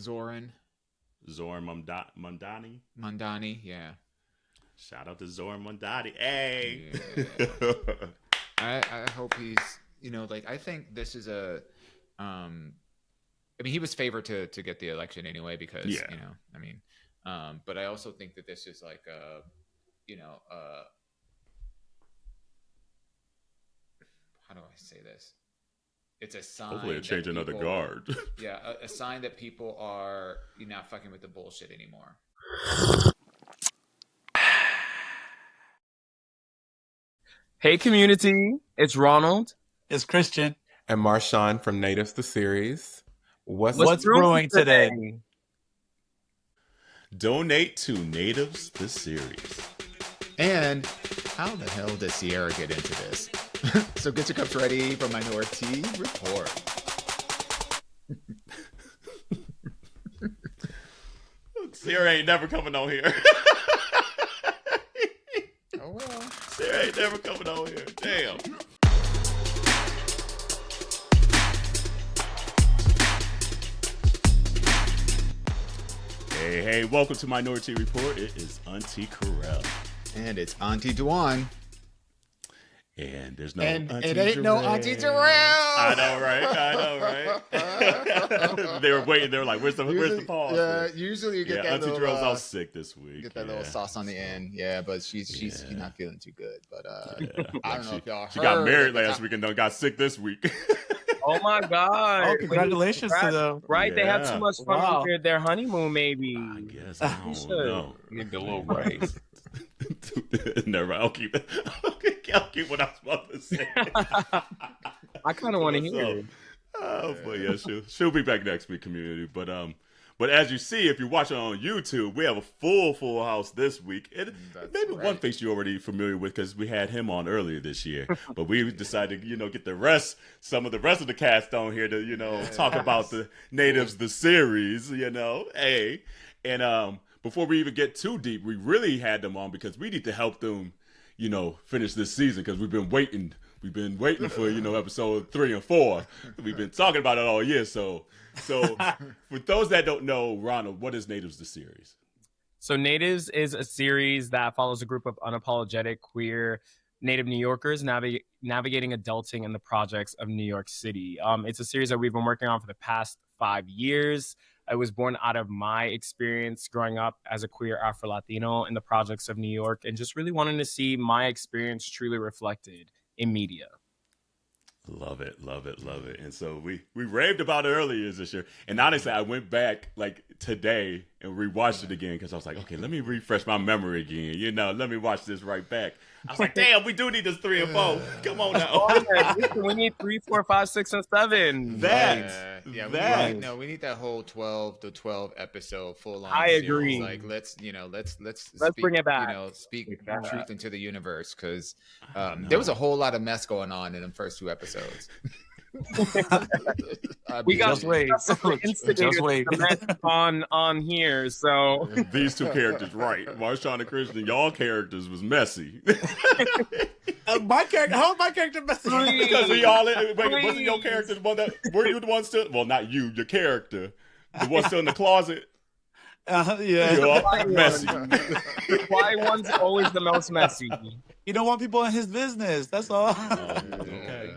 Zoran. Zoran Mamdani. Mamdani, yeah. Shout out to Zoran Mamdani. Hey. Yeah. I hope he's, I think this is a, I mean, he was favored to get the election anyway because, but I also think that this is like how do I say this? It's a sign. Hopefully it'll change another guard. Yeah, a sign that people are not fucking with the bullshit anymore. Hey, community. It's Ronald. It's Cristian. And Marshawn from Natives the Series. What's brewing today? Donate to Natives the Series. And how the hell does Sierra get into this? So get your cups ready for Minority Report. Sierra ain't never coming on here. Oh well. Sierra ain't never coming on here. Damn. Hey, welcome to Minority Report. It is Auntie Carell. And it's Auntie Duan. And there's no and Auntie it ain't Jarrell. no Auntie Jarrell. I know, right? They were waiting. They were like, where's the pause? Yeah, usually you get that Auntie little... Jarrell's out sick this week. Get that little sauce on the end. Yeah, but she's not feeling too good. But I don't know if y'all heard. She got married last week and then got sick this week. Oh my God. Oh, congratulations to them. Right? They had too much fun Wow. with their honeymoon, maybe. I guess. I don't know. Need a little break. Never. I'll keep what I was about to say. I kind of want to hear it. But yeah, she'll be back next week, community. But as you see, if you're watching on YouTube, we have a full house this week. And maybe one face you're already familiar with because we had him on earlier this year. But we decided to, get some of the rest of the cast on here to, talk about the Natives, the series, hey. And before we even get too deep, we really had them on because we need to help them, finish this season because we've been waiting. We've been waiting for, episode 3 and 4. We've been talking about it all year. So for those that don't know, Ronald, what is Natives the series? So Natives is a series that follows a group of unapologetic queer Native New Yorkers navigating adulting in the projects of New York City. It's a series that we've been working on for the past 5 years. I was born out of my experience growing up as a queer Afro-Latino in the projects of New York and just really wanting to see my experience truly reflected in media. Love it. And so we raved about it earlier this year. And honestly, I went back like today and rewatched it again because I was like, okay, let me refresh my memory again. Let me watch this right back. I was like, damn, we do need this 3 and 4. Come on now. Oh, yeah, we need 3, 4, 5, 6, and 7. We need that whole 12 episode full on. I agree. Like let's bring it back. Speak truth into the universe because there was a whole lot of mess going on in the first 2 episodes. We got just wait. on here. So these 2 characters, right? Marshawn and Cristian, y'all characters was messy. My character, how is my character messy? Because we all wasn't your character the one that were you the one still? Well, not you, your character, the one still in the closet. Yeah, you're messy. Why one's always the most messy? You don't want people in his business. That's all. Okay,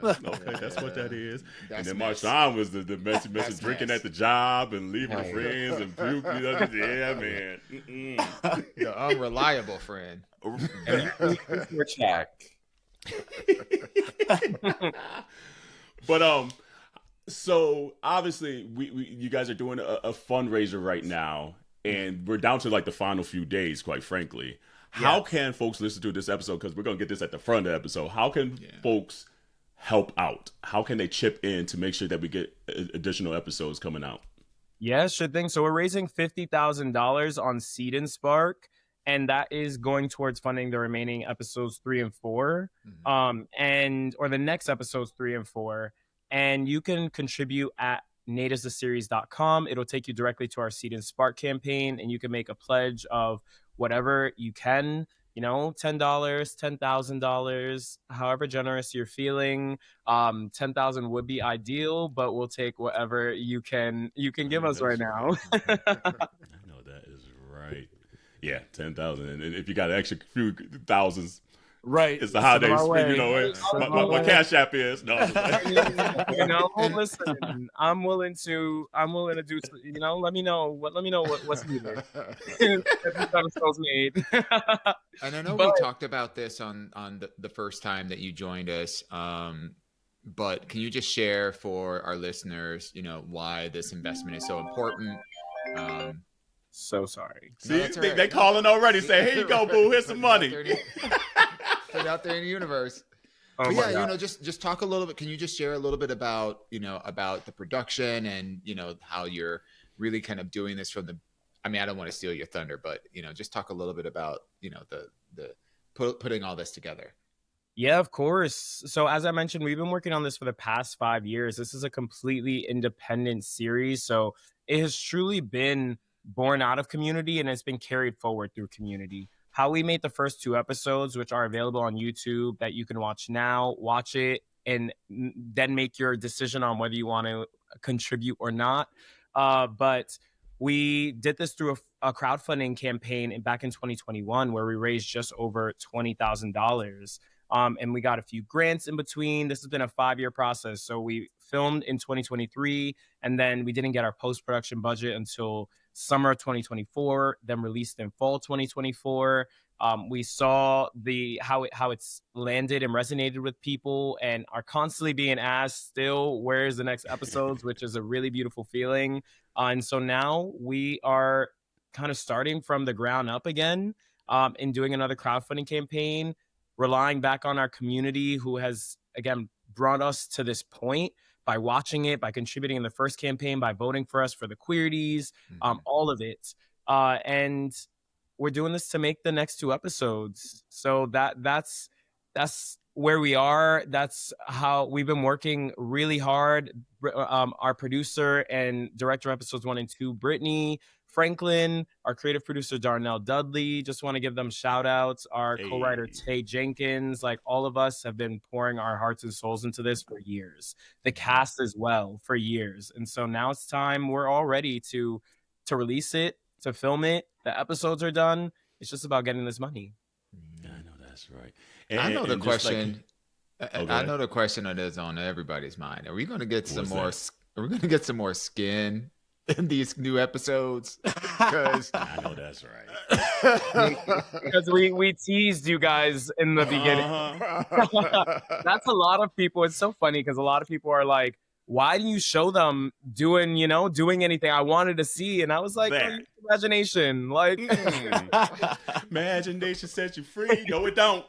that's what that is. And then Marshawn was the messy drinking at the job and leaving the friends and puke. Yeah, man. The unreliable friend. But so obviously you guys are doing a fundraiser right now, and we're down to like the final few days, quite frankly. How can folks listen to this episode? Because we're going to get this at the front of the episode. How can folks help out? How can they chip in to make sure that we get additional episodes coming out? Yeah, sure thing. So we're raising $50,000 on Seed and Spark, and that is going towards funding the remaining episodes 3 and 4, or the next episodes 3 and 4. And you can contribute at nativestheseries.com. It'll take you directly to our Seed and Spark campaign, and you can make a pledge of whatever you can. $10, $10,000, however generous you're feeling. 10,000 would be ideal, but we'll take whatever you can give us right now. I know that is right. Yeah, 10,000, and if you got an extra few thousands, right, it's the holidays. My Cash App is no. Listen, I'm willing to do. Let me know what's needed. Made. And I know we talked about this on the first time that you joined us. But can you just share for our listeners, why this investment is so important? So sorry. See, no, they calling already. Say, here you go, boo. Here's some money. Put it out there in the universe. Oh but yeah, just talk a little bit. Can you just share a little bit about the production and how you're really kind of doing this from the. I mean, I don't want to steal your thunder, but just talk a little bit about the putting all this together. Yeah, of course. So as I mentioned, we've been working on this for the past 5 years. This is a completely independent series, so it has truly been born out of Community, and it's been carried forward through Community. How we made the first 2 episodes, which are available on YouTube, that you can watch now, watch it, and then make your decision on whether you want to contribute or not. But we did this through a crowdfunding campaign back in 2021, where we raised just over $20,000. And we got a few grants in between. This has been a 5-year process. So we filmed in 2023, and then we didn't get our post-production budget until summer of 2024, then released in fall 2024. We saw how it's landed and resonated with people, and are constantly being asked still, where's the next episodes, which is a really beautiful feeling. And so now we are kind of starting from the ground up again, and doing another crowdfunding campaign, relying back on our community, who has, again, brought us to this point by watching it, by contributing in the first campaign, by voting for us for the Queerties, all of it. And we're doing this to make the next 2 episodes. So that's where we are. That's how we've been working really hard. Our producer and director of episodes 1 and 2, Brittany Franklin, our creative producer, Darnell Dudley, just want to give them shout outs. Our co-writer, Tay Jenkins, like all of us have been pouring our hearts and souls into this for years. The cast as well, for years. And so now it's time. We're all ready to release it, to film it. The episodes are done. It's just about getting this money. I know that's right. I know the question. I know the question that is on everybody's mind. Are we going to get some more? Are we going to get some more skin in these new episodes? Because I know that's right. Because we teased you guys in the beginning. That's a lot of people. It's so funny because a lot of people are like, why do you show them doing anything? I wanted to see. And I was like, imagination. Like, imagination sets you free. No, it don't.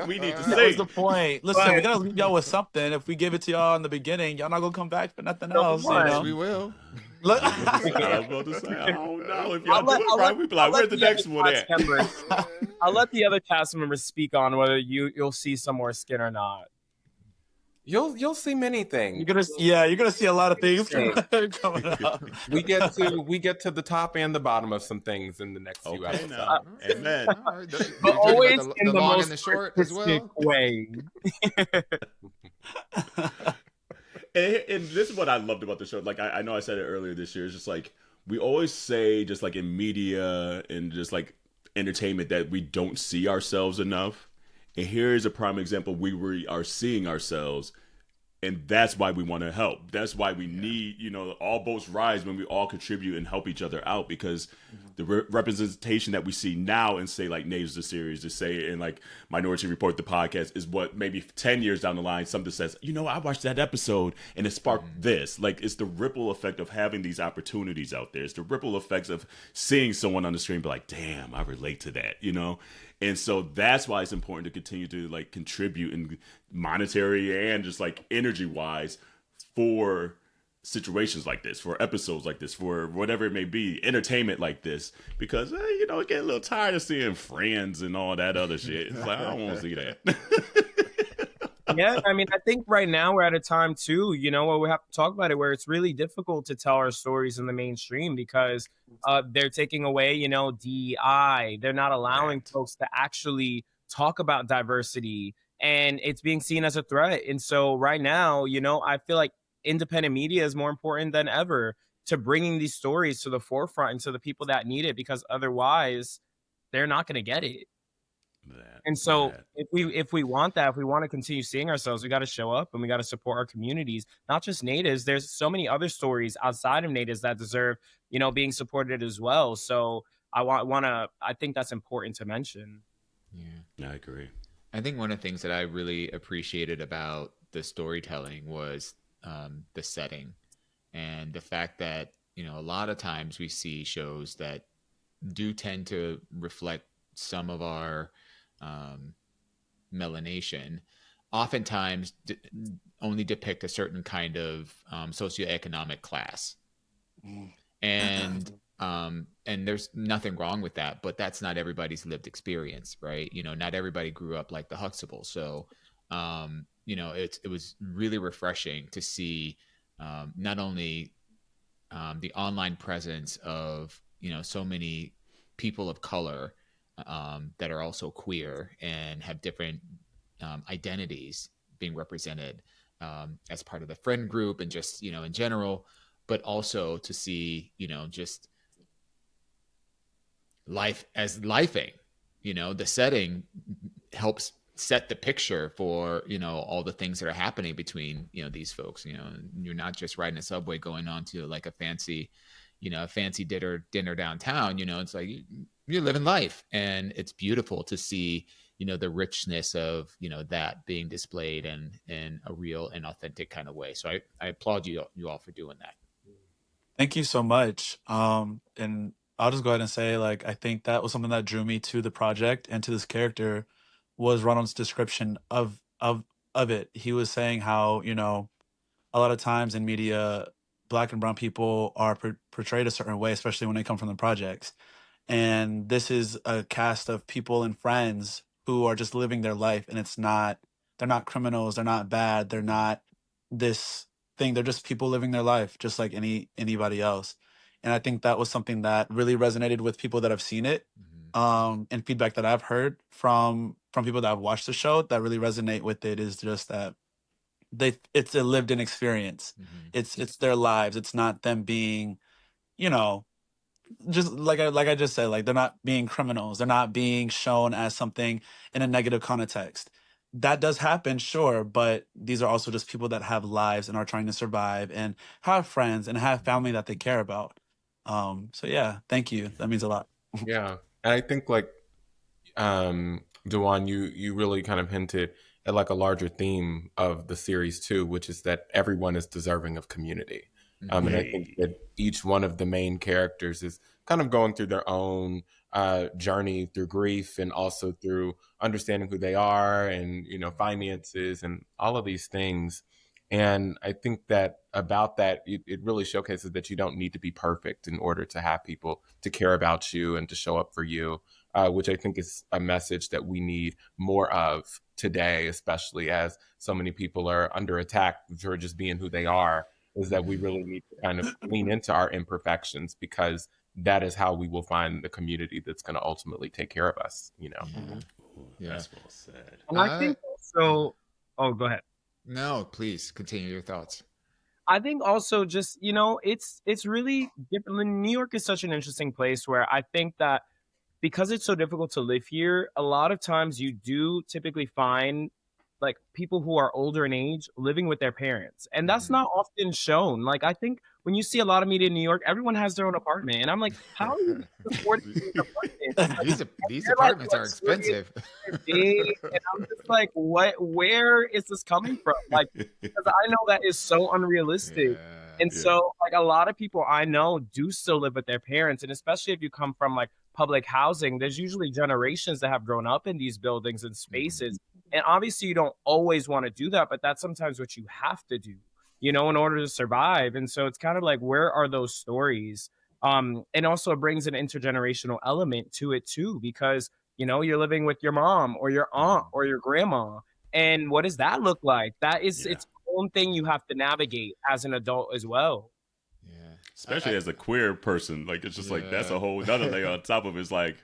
We need to see. That's the point. Listen, we gotta leave y'all with something. If we give it to y'all in the beginning, y'all not gonna come back for nothing else. We will. I was about to say, I don't know. If y'all do it right, we be like, where's the next one at? I'll let the other cast members speak on whether you'll see some more skin or not. You'll see many things. You're gonna see a lot of things coming up. We get to the top and the bottom of some things in the next few episodes. Amen. But always in the long most and the short as well. way. And this is what I loved about the show. Like I know I said it earlier this year. It's just like we always say, just like in media and just like entertainment, that we don't see ourselves enough. And here is a prime example. We are seeing ourselves, and that's why we want to help. That's why we need, all boats rise when we all contribute and help each other out, because the representation that we see now in, say, like Natives the series, to say in like Minority Report, the podcast, is what maybe 10 years down the line, something says, I watched that episode and it sparked this. Like, it's the ripple effect of having these opportunities out there. It's the ripple effects of seeing someone on the screen be like, damn, I relate to that, And so that's why it's important to continue to like contribute in monetary and just like energy wise for situations like this, for episodes like this, for whatever it may be, entertainment like this, because I get a little tired of seeing Friends and all that other shit. It's like, I don't want to see that. Yeah, I mean, I think right now we're at a time too, where we have to talk about it, where it's really difficult to tell our stories in the mainstream because they're taking away, DEI. They're not allowing folks to actually talk about diversity, and it's being seen as a threat. And so right now, I feel like independent media is more important than ever to bringing these stories to the forefront and to the people that need it, because otherwise they're not going to get it. And so if we want that, if we want to continue seeing ourselves, we got to show up and we got to support our communities, not just natives. There's so many other stories outside of natives that deserve, being supported as well. So I think that's important to mention. Yeah, I agree. I think one of the things that I really appreciated about the storytelling was the setting, and the fact that, a lot of times we see shows that do tend to reflect some of our melanation, oftentimes only depict a certain kind of socioeconomic class. And there's nothing wrong with that, but that's not everybody's lived experience, right? Not everybody grew up like the Huxtables. So, it was really refreshing to see not only the online presence of, so many people of color that are also queer and have different identities being represented as part of the friend group and just, in general, but also to see, just life as lifing, the setting helps set the picture for, all the things that are happening between, these folks. You're not just riding a subway going on to like a fancy dinner downtown. It's like you're living life, and it's beautiful to see, the richness of, that being displayed in a real and authentic kind of way. So I applaud you all for doing that. Thank you so much. And I'll just go ahead and say, like, I think that was something that drew me to the project and to this character was Ronald's description of it. He was saying how, a lot of times in media, Black and brown people are portrayed a certain way, especially when they come from the projects. And this is a cast of people and friends who are just living their life, and they're not criminals, they're not bad, they're not this thing, they're just people living their life just like anybody else. And I think that was something that really resonated with people that have seen it. And feedback that I've heard from people that have watched the show that really resonate with it is just that it's a lived in experience. It's their lives. It's not them being, just like I just said, like, they're not being criminals. They're not being shown as something in a negative context. That does happen, sure, but these are also just people that have lives and are trying to survive and have friends and have family that they care about. So yeah, thank you. That means a lot. Yeah, and I think like Dewan, you really kind of hinted at like a larger theme of the series too, which is that everyone is deserving of community. And I think that each one of the main characters is kind of going through their own journey through grief and also through understanding who they are and, finances and all of these things. And I think that about that, it really showcases that you don't need to be perfect in order to have people to care about you and to show up for you, which I think is a message that we need more of today, especially as so many people are under attack for just being who they are. Is that we really need to kind of lean into our imperfections, because that is how we will find the community that's going to ultimately take care of us, Yeah. That's well said. And I think also, go ahead. No, please continue your thoughts. I think also just, it's really different. New York is such an interesting place where I think that because it's so difficult to live here, a lot of times you do typically find like people who are older in age living with their parents. And that's not often shown. Like, I think when you see a lot of media in New York, everyone has their own apartment. And I'm like, how are you supporting these apartments? These apartments are expensive. And I'm just like, where is this coming from? Like, because I know that is so unrealistic. So like a lot of people I know do still live with their parents. And especially if you come from like public housing, there's usually generations that have grown up in these buildings and spaces. And obviously you don't always want to do that, but that's sometimes what you have to do, in order to survive. And so it's kind of like, where are those stories? And also it brings an intergenerational element to it too, because, you're living with your mom or your aunt or your grandma. And what does that look like? That is its own thing you have to navigate as an adult as well. Yeah. Especially as a queer person, like it's just like that's a whole other layer on top of it. It's like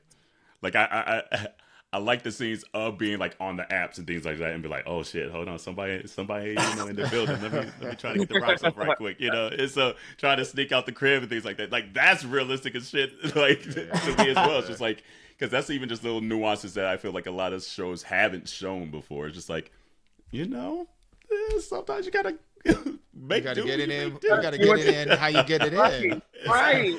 I like the scenes of being like on the apps and things like that, and be like, oh shit, hold on, somebody, in the building. Let me try to get the rocks off right quick. It's trying to sneak out the crib and things like that. Like that's realistic as shit. Like to me as well. It's just like because that's even just little nuances that I feel like a lot of shows haven't shown before. It's just like sometimes you gotta. You gotta get it in. You gotta get it in. How you get it in? Right.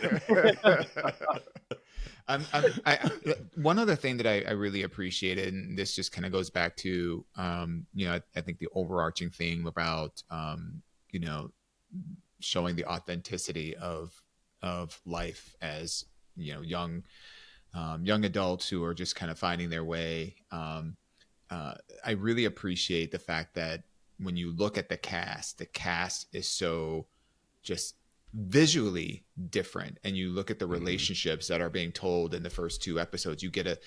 One other thing that I really appreciated, and this just kind of goes back to, I think the overarching theme about, showing the authenticity of life as, young adults who are just kind of finding their way. I really appreciate the fact that when you look at the cast is so just visually different, and you look at the relationships that are being told in the first 2 episodes, you get a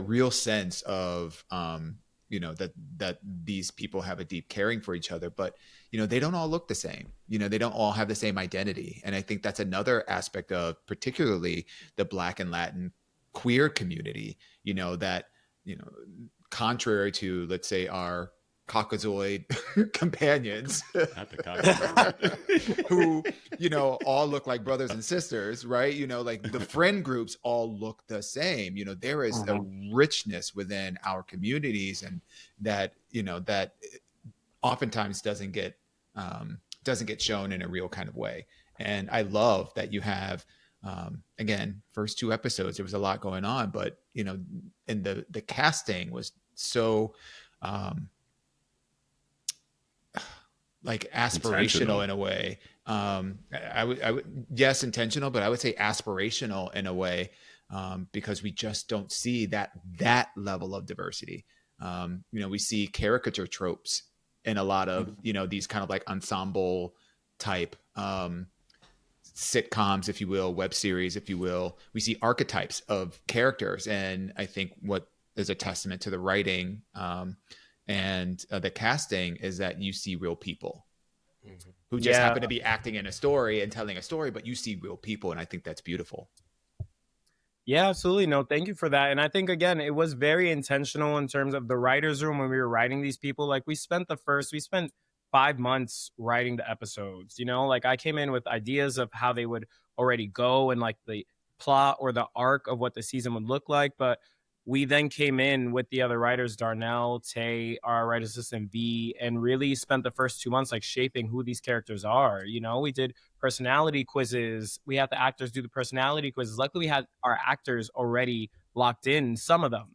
real sense of that these people have a deep caring for each other, but they don't all look the same. They don't all have the same identity, and I think that's another aspect of particularly the Black and Latin queer community, that contrary to, let's say, our Caucasoid companions who all look like brothers and sisters, right? Like the friend groups all look the same. There is a richness within our communities, and that that oftentimes doesn't get shown in a real kind of way. And I love that you have again, first 2 episodes there was a lot going on, but and the casting was so like aspirational in a way. I would yes, intentional, but I would say aspirational in a way, because we just don't see that level of diversity. We see caricature tropes in a lot of these kind of like ensemble type sitcoms, if you will, web series, if you will. We see archetypes of characters, and I think what is a testament to the writing and the casting is that you see real people who just happen to be acting in a story and telling a story, but you see real people, and I think that's beautiful. Yeah, absolutely. No, thank you for that. And I think, again, it was very intentional in terms of the writer's room when we were writing these people. Like we spent 5 months writing the episodes, like I came in with ideas of how they would already go and like the plot or the arc of what the season would look like. But we then came in with the other writers, Darnell, Tay, our writer assistant V, and really spent the first 2 months like shaping who these characters are. We did personality quizzes. We had the actors do the personality quizzes. Luckily, we had our actors already locked in, some of them,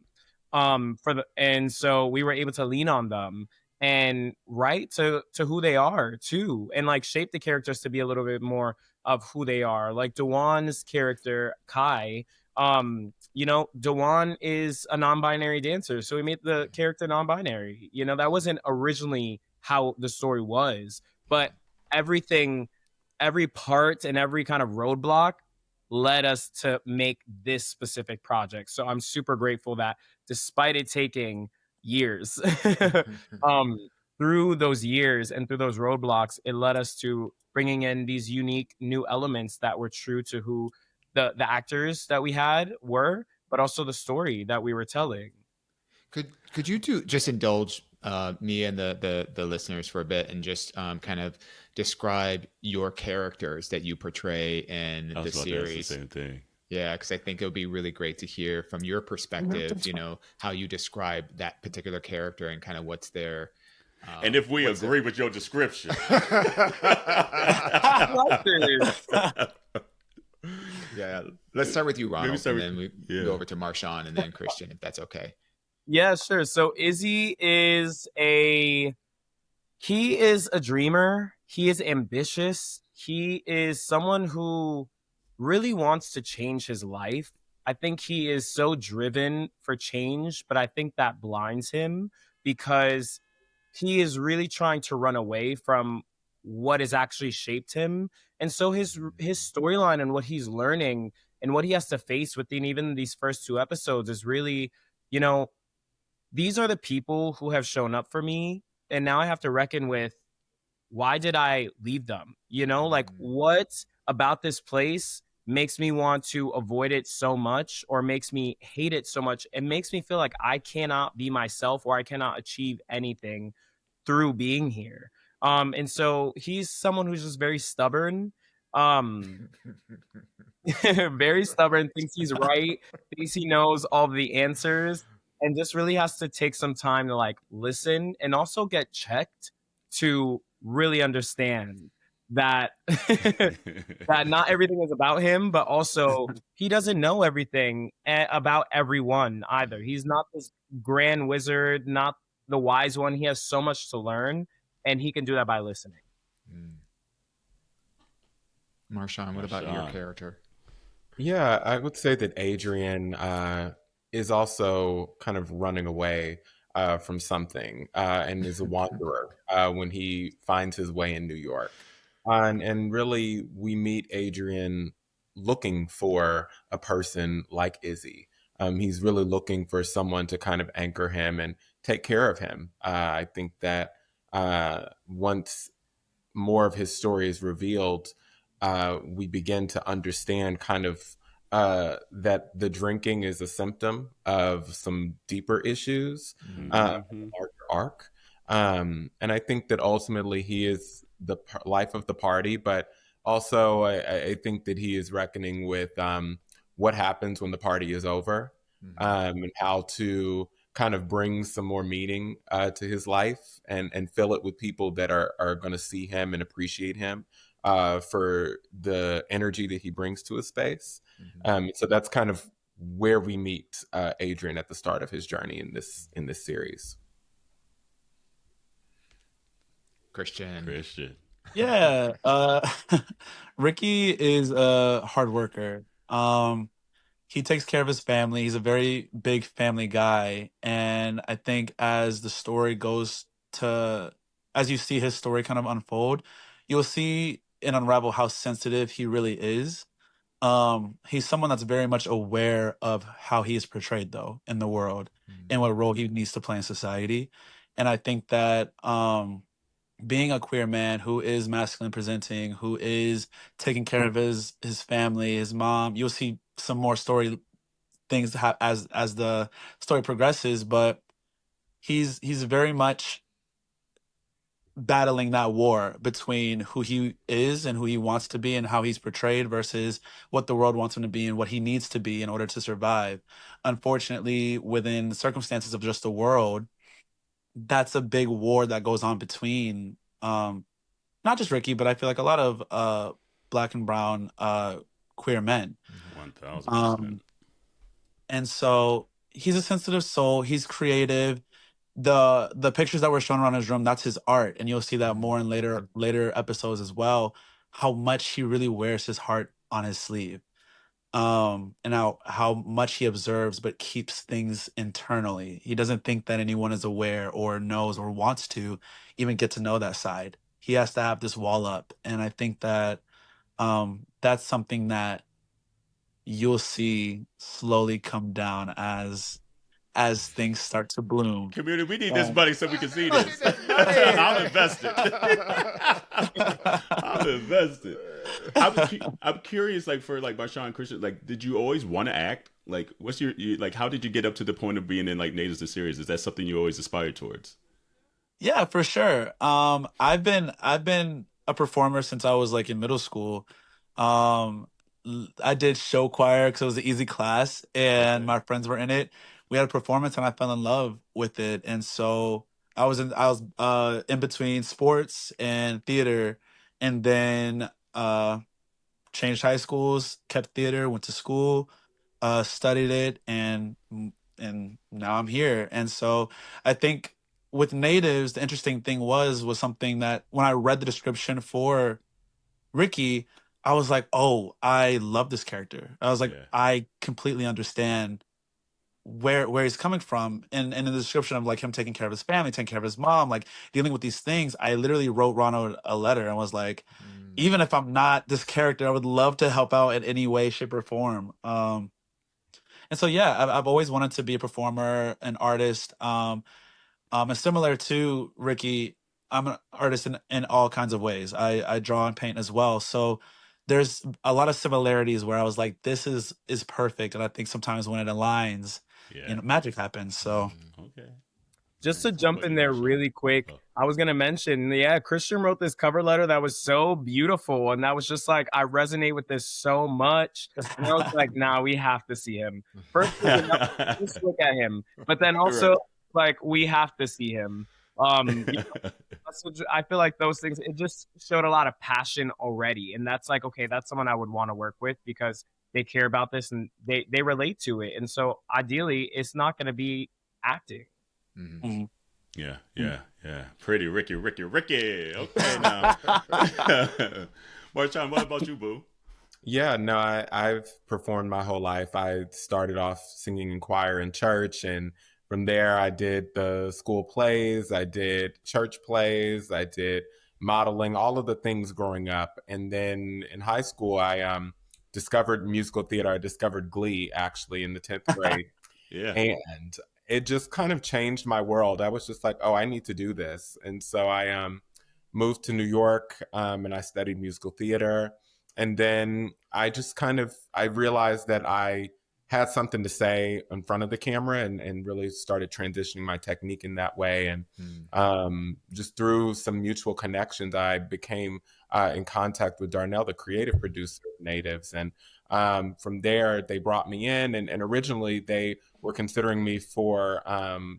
and so we were able to lean on them and write to who they are too, and like shape the characters to be a little bit more of who they are. Like Dewan's character, Kai, Dewan is a non-binary dancer, so we made the character non-binary. That wasn't originally how the story was, but every part and every kind of roadblock led us to make this specific project. So I'm super grateful that despite it taking years, through those years and through those roadblocks, it led us to bringing in these unique new elements that were true to who the actors that we had were, but also the story that we were telling. Could you just indulge me and the listeners for a bit and just kind of describe your characters that you portray in the series? The same thing. Yeah, because I think it would be really great to hear from your perspective, how you describe that particular character and kind of what's their... and if we agree with your description. Yeah, let's start with you, Ronald, and then we go over to Marshawn and then Cristian, if that's okay. Yeah, sure. So Izzy he is a dreamer. He is ambitious. He is someone who really wants to change his life. I think he is so driven for change, but I think that blinds him because he is really trying to run away from what has actually shaped him. And so his storyline and what he's learning and what he has to face within even these first 2 episodes is really, these are the people who have shown up for me, and now I have to reckon with, why did I leave them? You know, like what about this place makes me want to avoid it so much, or makes me hate it so much? It makes me feel like I cannot be myself, or I cannot achieve anything through being here. And so he's someone who's just very stubborn. Very stubborn, thinks he's right, thinks he knows all the answers, and just really has to take some time to like listen and also get checked to really understand that that not everything is about him, but also he doesn't know everything about everyone either. He's not this grand wizard, not the wise one. He has so much to learn, and he can do that by listening. Marshawn, what about your character? Yeah, I would say that Adrian is also kind of running away from something and is a wanderer when he finds his way in New York. And really, we meet Adrian looking for a person like Izzy. He's really looking for someone to kind of anchor him and take care of him. I think that once more of his story is revealed, we begin to understand kind of that the drinking is a symptom of some deeper issues, arc. And I think that ultimately he is the life of the party, but also I think that he is reckoning with what happens when the party is over, and how to kind of bring some more meaning to his life and fill it with people that are going to see him and appreciate him for the energy that he brings to his space. So that's kind of where we meet Adrian at the start of his journey in this series. Cristian. Yeah. Ricky is a hard worker. He takes care of his family. He's a very big family guy. And I think as the story goes to, as you see his story kind of unfold, you'll see and unravel how sensitive he really is. He's someone that's very much aware of how he is portrayed, though, in the world and what role he needs to play in society. And I think that being a queer man who is masculine presenting, who is taking care of his family, his mom, you'll see some more story things as the story progresses, but he's very much battling that war between who he is and who he wants to be and how he's portrayed versus what the world wants him to be and what he needs to be in order to survive. Unfortunately, within the circumstances of just the world, that's a big war that goes on between not just Ricky, but I feel like a lot of black and brown queer men. 1000%. And so he's a sensitive soul. He's creative. The pictures that were shown around his room, that's his art, and you'll see that more in later episodes as well. How much he really wears his heart on his sleeve, and how much he observes but keeps things internally. He doesn't think that anyone is aware or knows or wants to even get to know that side. He has to have this wall up, and I think that that's something that you'll see slowly come down as things start to bloom. Community, we need this money so we can see this. I'm invested. I'm invested. I'm curious, like for like Marshawn, Cristian, like, did you always want to act? Like, what's your like? How did you get up to the point of being in like Natives the series? Is that something you always aspired towards? Yeah, for sure. I've been a performer since I was like in middle school. Um, I did show choir because it was an easy class, and my friends were in it. We had a performance, and I fell in love with it. And so I was in between sports and theater, and then changed high schools, kept theater, went to school, studied it, and now I'm here. And so I think with Natives, the interesting thing was something that when I read the description for Ricky, I was like, oh, I love this character. I was like, I completely understand where he's coming from. And in the description of like him taking care of his family, taking care of his mom, like dealing with these things, I literally wrote Ronald a letter and was like, even if I'm not this character, I would love to help out in any way, shape, or form. And And so, yeah, I've always wanted to be a performer, an artist. And similar to Ricky, I'm an artist in all kinds of ways. I draw and paint as well. So there's a lot of similarities where I was like, this is perfect. And I think sometimes when it aligns, magic happens. So okay. Just to jump in there really quick, I was going to mention, Cristian wrote this cover letter that was so beautiful. And that was just like, I resonate with this so much. And I was like, nah, we have to see him. First, just look at him. But then also, like, we have to see him. I feel like those things, it just showed a lot of passion already. And that's like, okay, that's someone I would want to work with because they care about this and they relate to it. And so ideally, it's not going to be acting. Mm-hmm. Yeah. Pretty Ricky. Okay, now. Marshawn, what about you, boo? Yeah, no, I've performed my whole life. I started off singing in choir in church, and from there I did the school plays, I did church plays, I did modeling, all of the things growing up. And then in high school, I discovered musical theater. I discovered Glee, actually, in the 10th grade. And it just kind of changed my world. I was just like, oh, I need to do this. And so I moved to New York and I studied musical theater. And then I just I realized that I had something to say in front of the camera and really started transitioning my technique in that way. And just through some mutual connections, I became in contact with Darnell, the creative producer of Natives. And from there, they brought me in. And originally, they were considering me for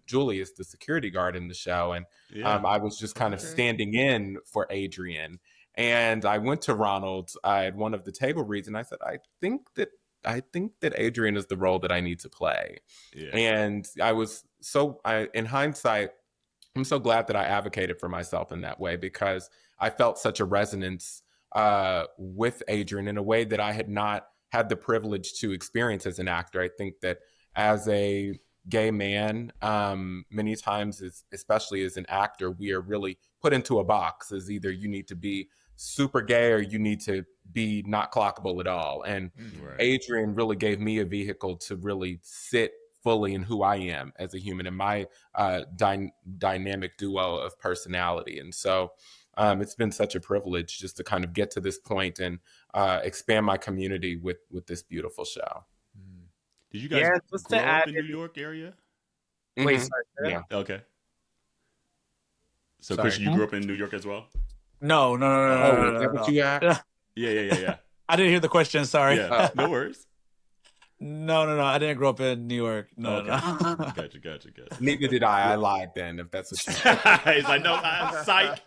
Julius, the security guard in the show. And I was just kind of standing in for Adrian. And I went to Ronald at one of the table reads, and I said, I think that Adrian is the role that I need to play. And I was in hindsight, I'm so glad that I advocated for myself in that way, because I felt such a resonance with Adrian in a way that I had not had the privilege to experience as an actor. I think that as a gay man, many times, especially as an actor, we are really put into a box as either you need to be super gay or you need to be not clockable at all. And Adrian really gave me a vehicle to really sit fully in who I am as a human and my dynamic duo of personality. And so it's been such a privilege just to kind of get to this point and expand my community with this beautiful show. Did you guys grow up in New York area? Wait, sorry. Yeah. Okay. So, Cristian, you grew up in New York as well? No. Is that what you asked? Yeah. I didn't hear the question. Sorry. Yeah, no worries. No. I didn't grow up in New York. No. Gotcha. Neither did I. I lied then, if that's what you He's like, no, psych.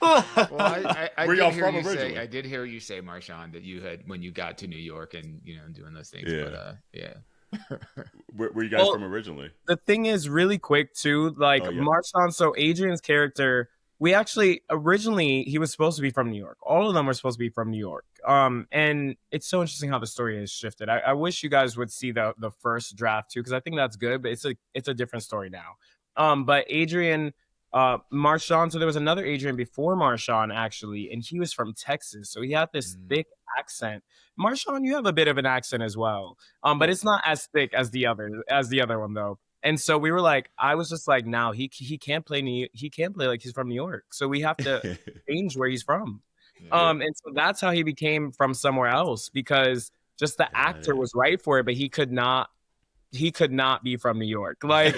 Well, I Where y'all from originally? I did hear you say, Marshawn, that you had, when you got to New York and, doing those things. Yeah. But, Where are you guys from originally? The thing is, really quick, too, like Marshawn, so Adrian's character, we actually, originally, he was supposed to be from New York. All of them were supposed to be from New York. And it's so interesting how the story has shifted. I wish you guys would see the first draft, too, because I think that's good, but it's a different story now. But Adrian, Marshawn, so there was another Adrian before Marshawn, actually, and he was from Texas. So he had this thick accent. Marshawn, you have a bit of an accent as well, but it's not as thick as the other one, though. And so we were like, I was just like, now he can't play like he's from New York. So we have to change where he's from. And so that's how he became from somewhere else, because just the actor was right for it, but he could not be from New York. Like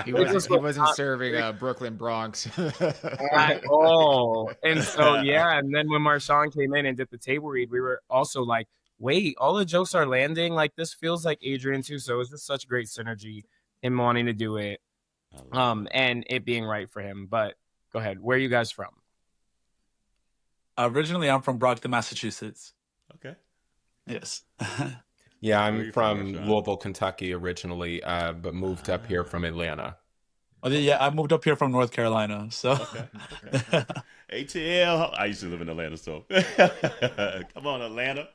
he wasn't serving Brooklyn Bronx at all. And so and then when Marshawn came in and did the table read, we were also like, wait, all the jokes are landing. Like, this feels like Adrian too. So it was just such great synergy in wanting to do it, and it being right for him. But go ahead, where are you guys from? Originally, I'm from Brockton, Massachusetts. Okay. Yes. Yeah, I'm from Louisville, Kentucky originally, but moved up here from Atlanta. Oh, yeah, I moved up here from North Carolina. So, ATL. I used to live in Atlanta, so come on, Atlanta.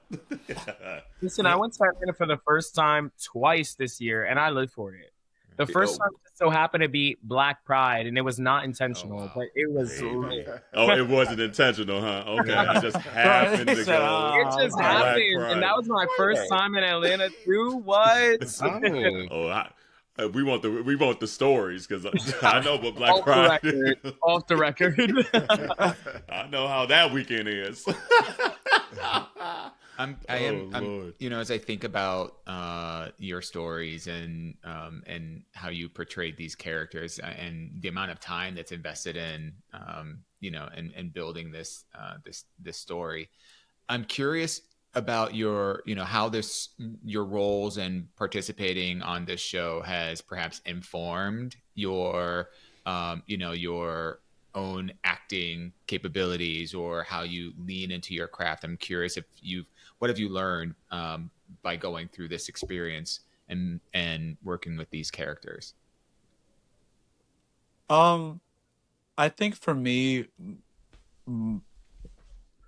Listen, I went to Atlanta for the first time twice this year, and I live for it. The first time just so happened to be Black Pride, and it was not intentional, but it was. It wasn't intentional, huh? Okay, it just happened to go. It just happened, and that was my first time in Atlanta too. What? We want the stories, because I know what Black Pride is. Off the record. I know how that weekend is. I'm, you know, as I think about your stories and how you portrayed these characters and the amount of time that's invested in, you know, and building this story, I'm curious about your, you know, how your roles and participating on this show has perhaps informed your, you know, your own acting capabilities or how you lean into your craft. I'm curious what have you learned by going through this experience and working with these characters? I think for me,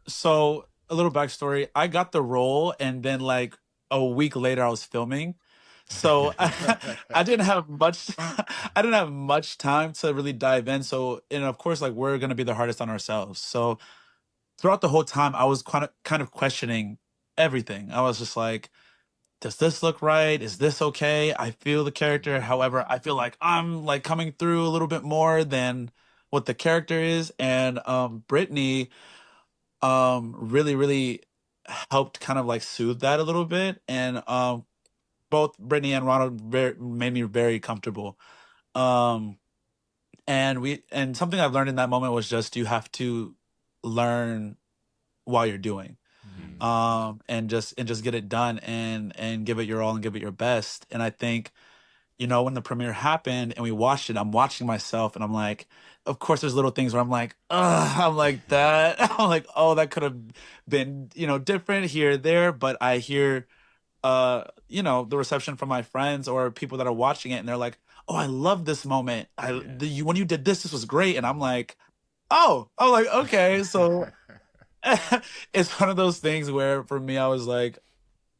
so a little backstory, I got the role and then like a week later I was filming. So I didn't have much time to really dive in. So, and of course, like we're gonna be the hardest on ourselves. So throughout the whole time, I was kind of questioning everything. I was just like, does this look right? Is this okay? I feel the character. However, I feel like I'm like coming through a little bit more than what the character is. And Brittany really, really helped kind of like soothe that a little bit. And both Brittany and Ronald made me very comfortable. And something I've learned in that moment was just you have to learn while you're doing, and just get it done and give it your all and give it your best. And I think, you know, when the premiere happened and we watched it, I'm watching myself and I'm like, of course, there's little things where I'm like, I'm like that. I'm like, oh, that could have been, you know, different here, there. But I hear you know, the reception from my friends or people that are watching it and they're like, oh, I love this moment. When you did this was great. And I'm like, oh, I'm like, okay. So it's one of those things where for me, I was like,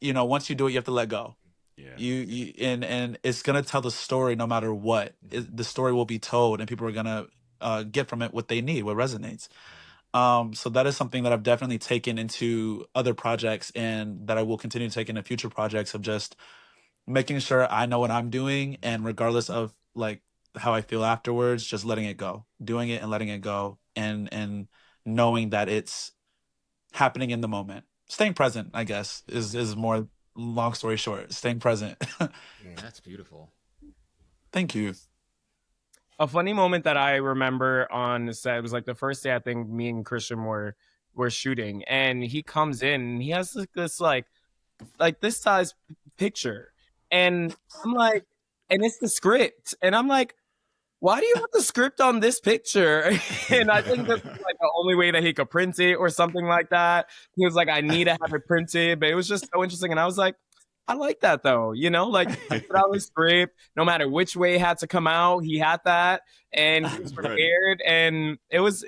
you know, once you do it, you have to let go. Yeah. You and it's gonna tell the story no matter what. The story will be told and people are gonna get from it what they need, what resonates. So that is something that I've definitely taken into other projects and that I will continue to take into future projects, of just making sure I know what I'm doing, and regardless of like how I feel afterwards, just letting it go, doing it and letting it go, and knowing that it's happening in the moment. Staying present, I guess, is more, long story short, staying present. That's beautiful. Thank you. A funny moment that I remember on set was like the first day I think me and Cristian were shooting, and he comes in and he has this like this size picture, and I'm like, and it's the script, and I'm like, why do you have the script on this picture? And I think this was like the only way that he could print it or something like that. He was like, I need to have it printed, but it was just so interesting, and I was like, I like that though, you know, like he put out his script, no matter which way it had to come out, he had that, and he was prepared, and it was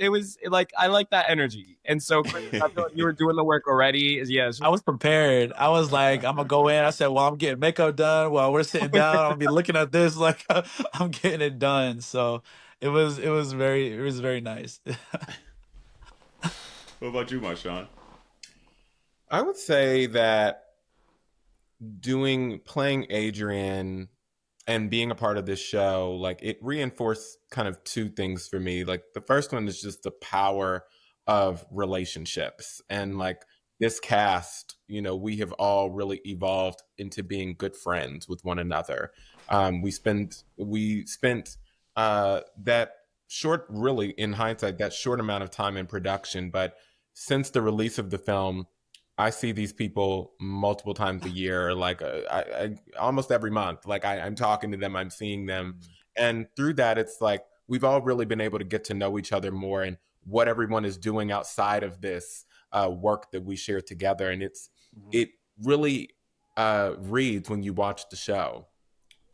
like, I like that energy. And so I feel like you were doing the work already. Yes, I was prepared. I was like, I'm gonna go in. I said, well, I'm getting makeup done while we're sitting down. I'm gonna be looking at this like I'm getting it done. So it was very nice. What about you, Marshawn? I would say that playing Adrian and being a part of this show, like it reinforced kind of two things for me. Like the first one is just the power of relationships, and like this cast, you know, we have all really evolved into being good friends with one another. We spent that short, really in hindsight, that short amount of time in production, but since the release of the film, I see these people multiple times a year, like I almost every month. Like I'm talking to them, I'm seeing them. And through that, it's like we've all really been able to get to know each other more and what everyone is doing outside of this work that we share together. And it really reads when you watch the show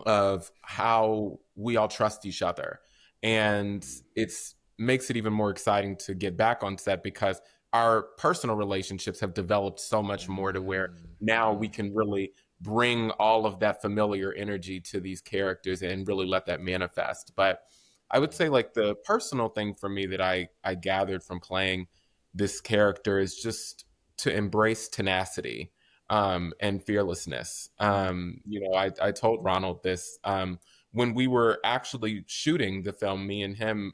of how we all trust each other. And it's makes it even more exciting to get back on set because our personal relationships have developed so much more to where now we can really bring all of that familiar energy to these characters and really let that manifest. But I would say like the personal thing for me that I gathered from playing this character is just to embrace tenacity and fearlessness. I told Ronald this when we were actually shooting the film, me and him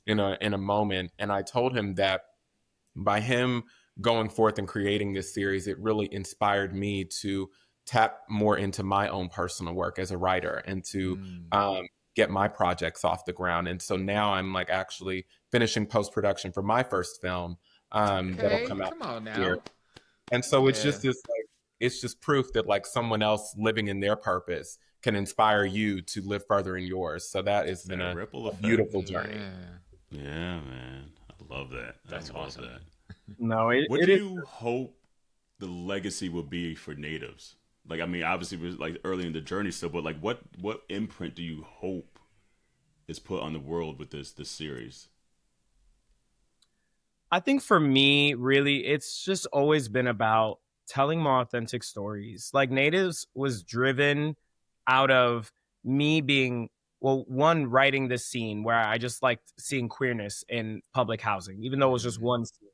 in a moment, and I told him that by him going forth and creating this series, it really inspired me to tap more into my own personal work as a writer and to get my projects off the ground. And so now I'm like actually finishing post-production for my first film that'll come out next year. And so it's just this like, it's just proof that like someone else living in their purpose can inspire you to live further in yours. So that has been a beautiful journey. Yeah, man. I love that. That's awesome. No, what do you hope the legacy will be for natives? Like, I mean, obviously we're like early in the journey still, but like what imprint do you hope is put on the world with this series? I think for me, really, it's just always been about telling more authentic stories. Like Natives was driven out of me being, well, one, writing this scene where I just liked seeing queerness in public housing, even though it was just one scene.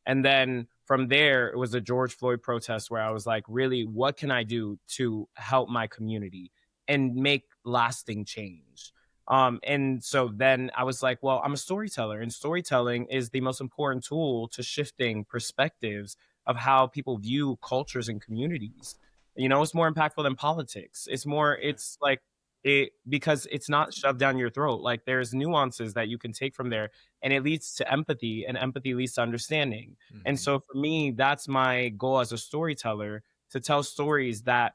And then from there, it was the George Floyd protest where I was like, really, what can I do to help my community and make lasting change? And so then I was like, well, I'm a storyteller, and storytelling is the most important tool to shifting perspectives of how people view cultures and communities. You know, it's more impactful than politics. It's like because it's not shoved down your throat. Like there's nuances that you can take from there, and it leads to empathy, and empathy leads to understanding. And so for me, that's my goal as a storyteller, to tell stories that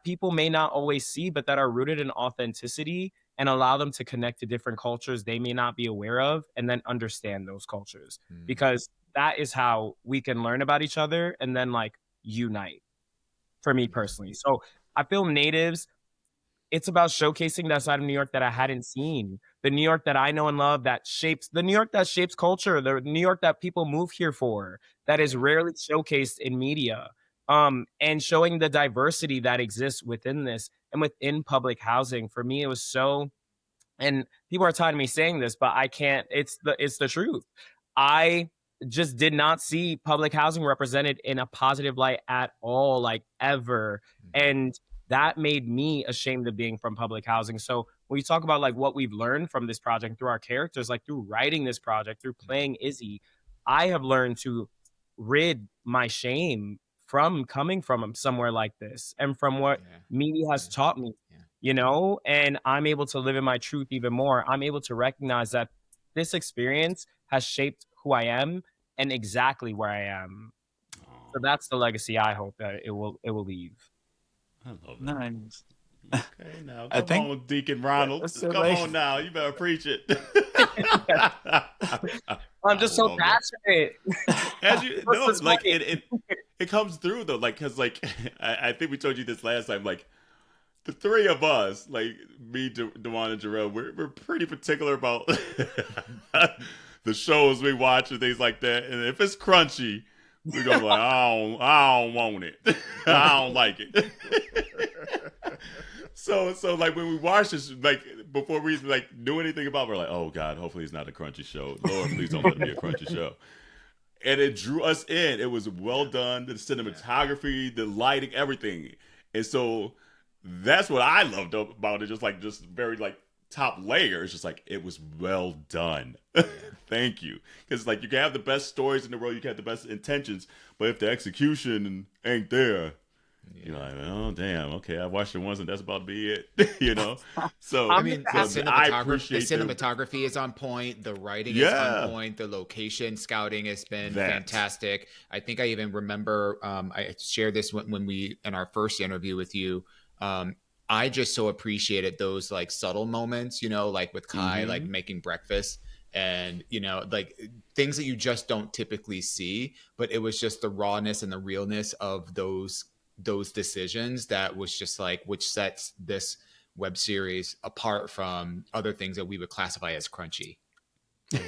people may not always see, but that are rooted in authenticity and allow them to connect to different cultures they may not be aware of, and then understand those cultures, because that is how we can learn about each other and then like unite, for me personally. So I feel Natives, it's about showcasing that side of New York that I hadn't seen. The New York that I know and love, the New York that shapes culture, the New York that people move here for, that is rarely showcased in media. And showing the diversity that exists within this and within public housing. For me, it was so, and people are tired of me saying this, but I can't, it's the truth. I just did not see public housing represented in a positive light at all, like ever. And that made me ashamed of being from public housing. So when you talk about like what we've learned from this project through our characters, like through writing this project, through playing Izzy, I have learned to rid my shame from coming from somewhere like this and from what media has taught me, you know, and I'm able to live in my truth even more. I'm able to recognize that this experience has shaped who I am and exactly where I am. So that's the legacy I hope that it will leave. I love that. Nice. Okay, now come on, Deacon Ronald. Come on now, you better preach it. I'm just so passionate. As you know, like it comes through though, like because like I think we told you this last time, like the three of us, like me, Dewan, and Jarrell, we're pretty particular about the shows we watch and things like that. And if it's crunchy, we're gonna be like, I don't want it. I don't like it. So like when we watch this, like before we like knew anything about it, we're like, oh God, hopefully it's not a crunchy show. Lord, please don't let it be a crunchy show. And it drew us in. It was well done. The cinematography, the lighting, everything. And so that's what I loved about it. Just very like top layer. It's just like, it was well done. Thank you. Because like you can have the best stories in the world, you can have the best intentions, but if the execution ain't there, you're like, oh damn, okay, I watched it once and that's about to be it. You know? So I mean, I appreciate the cinematography is on point, the writing is on point, the location scouting has been fantastic. I think I even remember I shared this when we in our first interview with you. I just so appreciated those like subtle moments, you know, like with Kai like making breakfast. And, you know, like things that you just don't typically see, but it was just the rawness and the realness of those decisions that was just like, which sets this web series apart from other things that we would classify as crunchy. I'm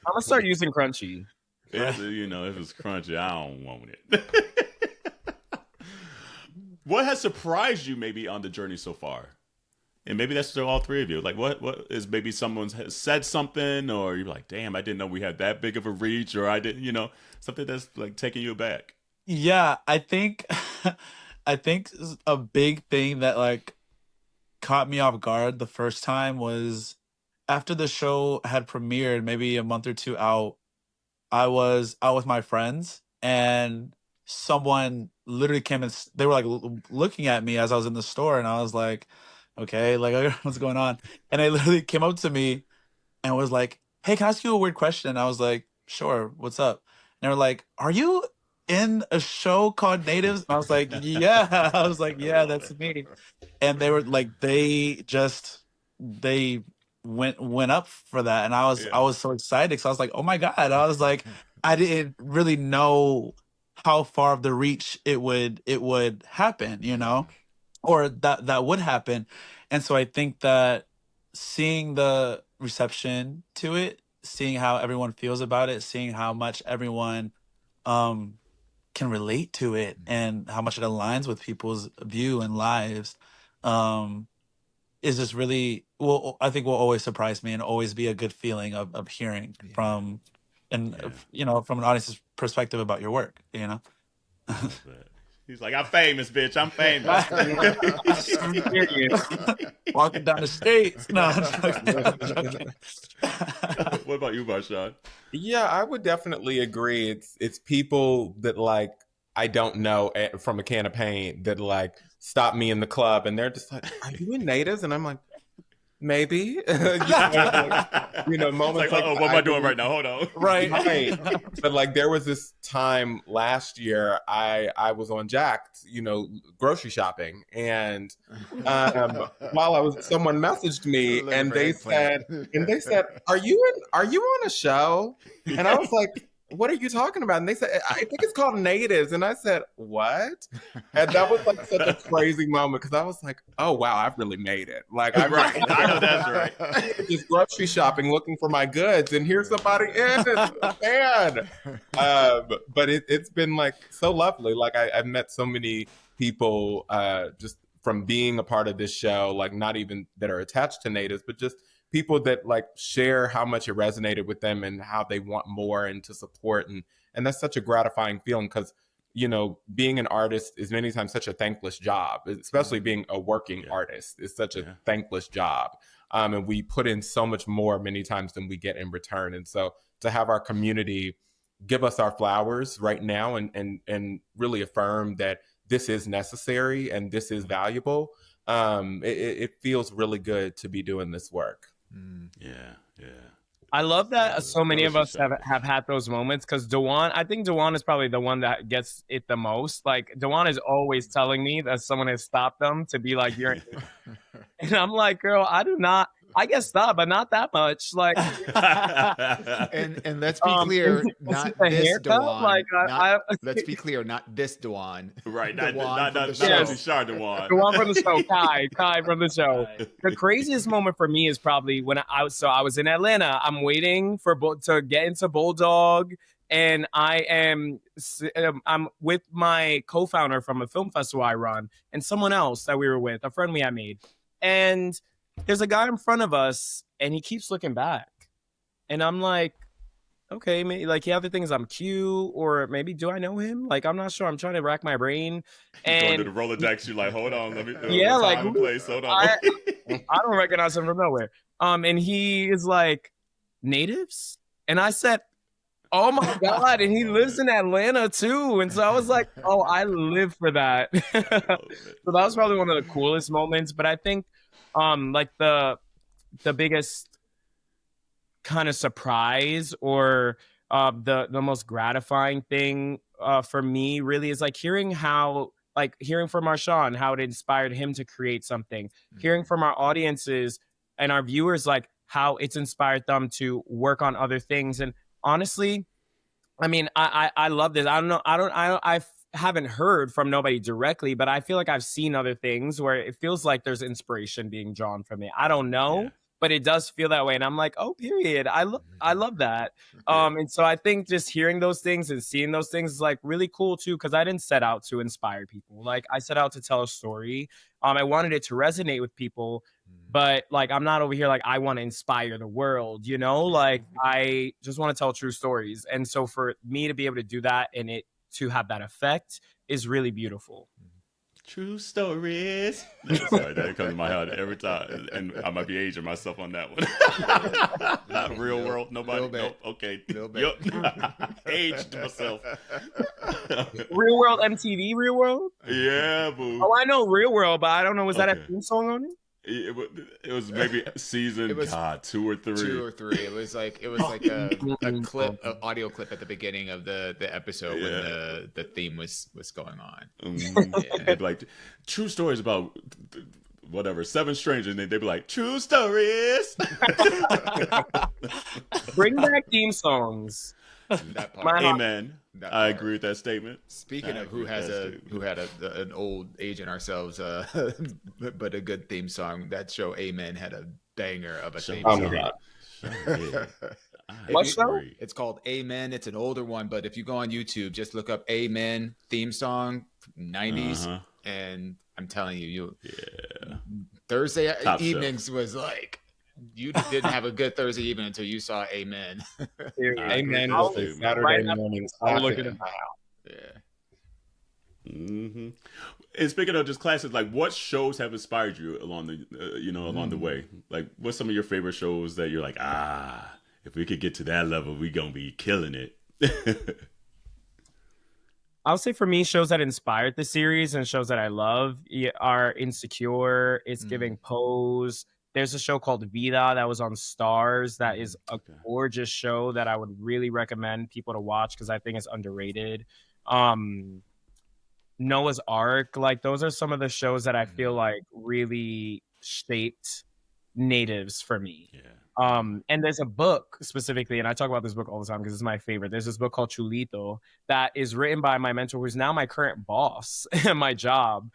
gonna start using crunchy. You know, if it's crunchy, I don't want it. what has surprised you maybe on the journey so far? And maybe that's to all three of you. Like, what is maybe someone has said something, or you're like, damn, I didn't know we had that big of a reach, or I didn't, you know, something that's like taking you aback. Yeah, I think I think a big thing that like caught me off guard the first time was after the show had premiered, maybe a month or two out, I was out with my friends and someone literally came and they were like looking at me as I was in the store, and I was like, okay, like what's going on? And they literally came up to me and was like, hey, can I ask you a weird question? And I was like, sure, what's up? And they were like, are you in a show called Natives? And I was like, yeah. I was like, yeah, that's me. And they were like, they went up for that, and I was so excited because I was like, oh my god. I was like, I didn't really know how far of the reach it would happen, you know, or that would happen. And so I think that seeing the reception to it, seeing how everyone feels about it, seeing how much everyone can relate to it and how much it aligns with people's view and lives, is just really, well, I think will always surprise me and always be a good feeling of hearing from, and you know, from an audience's perspective about your work, you know. He's like, I'm famous, bitch. I'm famous. Walking down the streets. No. What about you, Marshawn? Yeah, I would definitely agree. It's people that like I don't know from a can of paint that like stop me in the club and they're just like, "Are you in Natives?" And I'm like, maybe. You know, moments like, oh, what am I doing right now? Hold on. Right. But like there was this time last year I was on Jacked, you know, grocery shopping, and while someone messaged me and they said, are you on a show? And I was like, what are you talking about? And they said, I think it's called Natives. And I said, what? And that was like such a crazy moment because I was like, oh, wow, I've really made it. Like, I know that's right. Just grocery shopping, looking for my goods, and here's somebody in it, a fan. But it's been like so lovely. Like, I've met so many people just from being a part of this show, like not even that are attached to Natives, but just people that like share how much it resonated with them and how they want more and to support. And that's such a gratifying feeling because, you know, being an artist is many times such a thankless job, especially being a working artist is such a thankless job. And we put in so much more many times than we get in return. And so to have our community give us our flowers right now and really affirm that this is necessary and this is valuable, it feels really good to be doing this work. Yeah. I love that so many of us have had those moments because I think Dewan is probably the one that gets it the most. Like Dewan is always telling me that someone has stopped them to be like, you're and I'm like, girl, I get stopped, but not that much. Like, and let's be clear, not this Dewan. Like, let's be clear, not this Dewan. Right, not Dewan Dewan. Dewan from the show, Kai from the show. The craziest moment for me is probably when I was in Atlanta. I'm waiting to get into Bulldog, and I'm with my co-founder from a film festival I run, and someone else that we were with, a friend we had made, and there's a guy in front of us and he keeps looking back. And I'm like, okay, maybe like he either thinks I'm cute or maybe do I know him? Like, I'm not sure. I'm trying to rack my brain. And going to the Rolodex, you're like, hold on, let me place. Hold on. I don't recognize him from nowhere. And he is like, Natives? And I said, oh my God. And he lives in Atlanta too. And so I was like, oh, I live for that. So that was probably one of the coolest moments. But I think like the biggest kind of surprise or the most gratifying thing for me really is like hearing from Marshawn how it inspired him to create something, hearing from our audiences and our viewers like how it's inspired them to work on other things. And honestly, I mean, I love this. I don't know. I haven't heard from nobody directly, but I feel like I've seen other things where it feels like there's inspiration being drawn from it. I don't know, but it does feel that way. And I'm like, oh, period. I love that. And so I think just hearing those things and seeing those things is like really cool too, because I didn't set out to inspire people. Like I set out to tell a story. I wanted it to resonate with people, but like I'm not over here like I want to inspire the world, you know? Like I just want to tell true stories. And so for me to be able to do that and it to have that effect is really beautiful. True stories. Sorry, that comes to my head every time, and I might be aging myself on that one. Not real world, nobody. Nope. Okay, yep. Aged myself. Real World MTV, Real World. Yeah, boo. Oh, I know Real World, but I don't know. Was that a theme song on it? It was maybe season 2 or 3. 2 or 3. It was like a clip, an audio clip at the beginning of the episode when the theme was going on. They'd be like, true stories about whatever 7 strangers, and they'd be like, true stories. Bring back theme songs. That part. Amen. I agree with that statement. Speaking of who had an old age in ourselves, but a good theme song. That show Amen had a banger of a theme song. Oh my God. What show? It's called Amen. It's an older one, but if you go on YouTube, just look up Amen theme song 90s, and I'm telling you, Thursday Top evenings was like. You didn't have a good Thursday evening until you saw Amen. Amen was a Saturday morning. I'll look at it. Yeah. Mm-hmm. And speaking of just classics, like what shows have inspired you along the along the way? Like what's some of your favorite shows that you're like, if we could get to that level, we gonna be killing it. I'll say for me, shows that inspired the series and shows that I love are Insecure, It's Giving Pose. There's a show called Vida that was on Stars that is a gorgeous show that I would really recommend people to watch because I think it's underrated. Noah's Ark, like those are some of the shows that I feel like really shaped natives for me. And there's a book specifically, and I talk about this book all the time because it's my favorite. There's this book called Chulito that is written by my mentor, who's now my current boss at my job.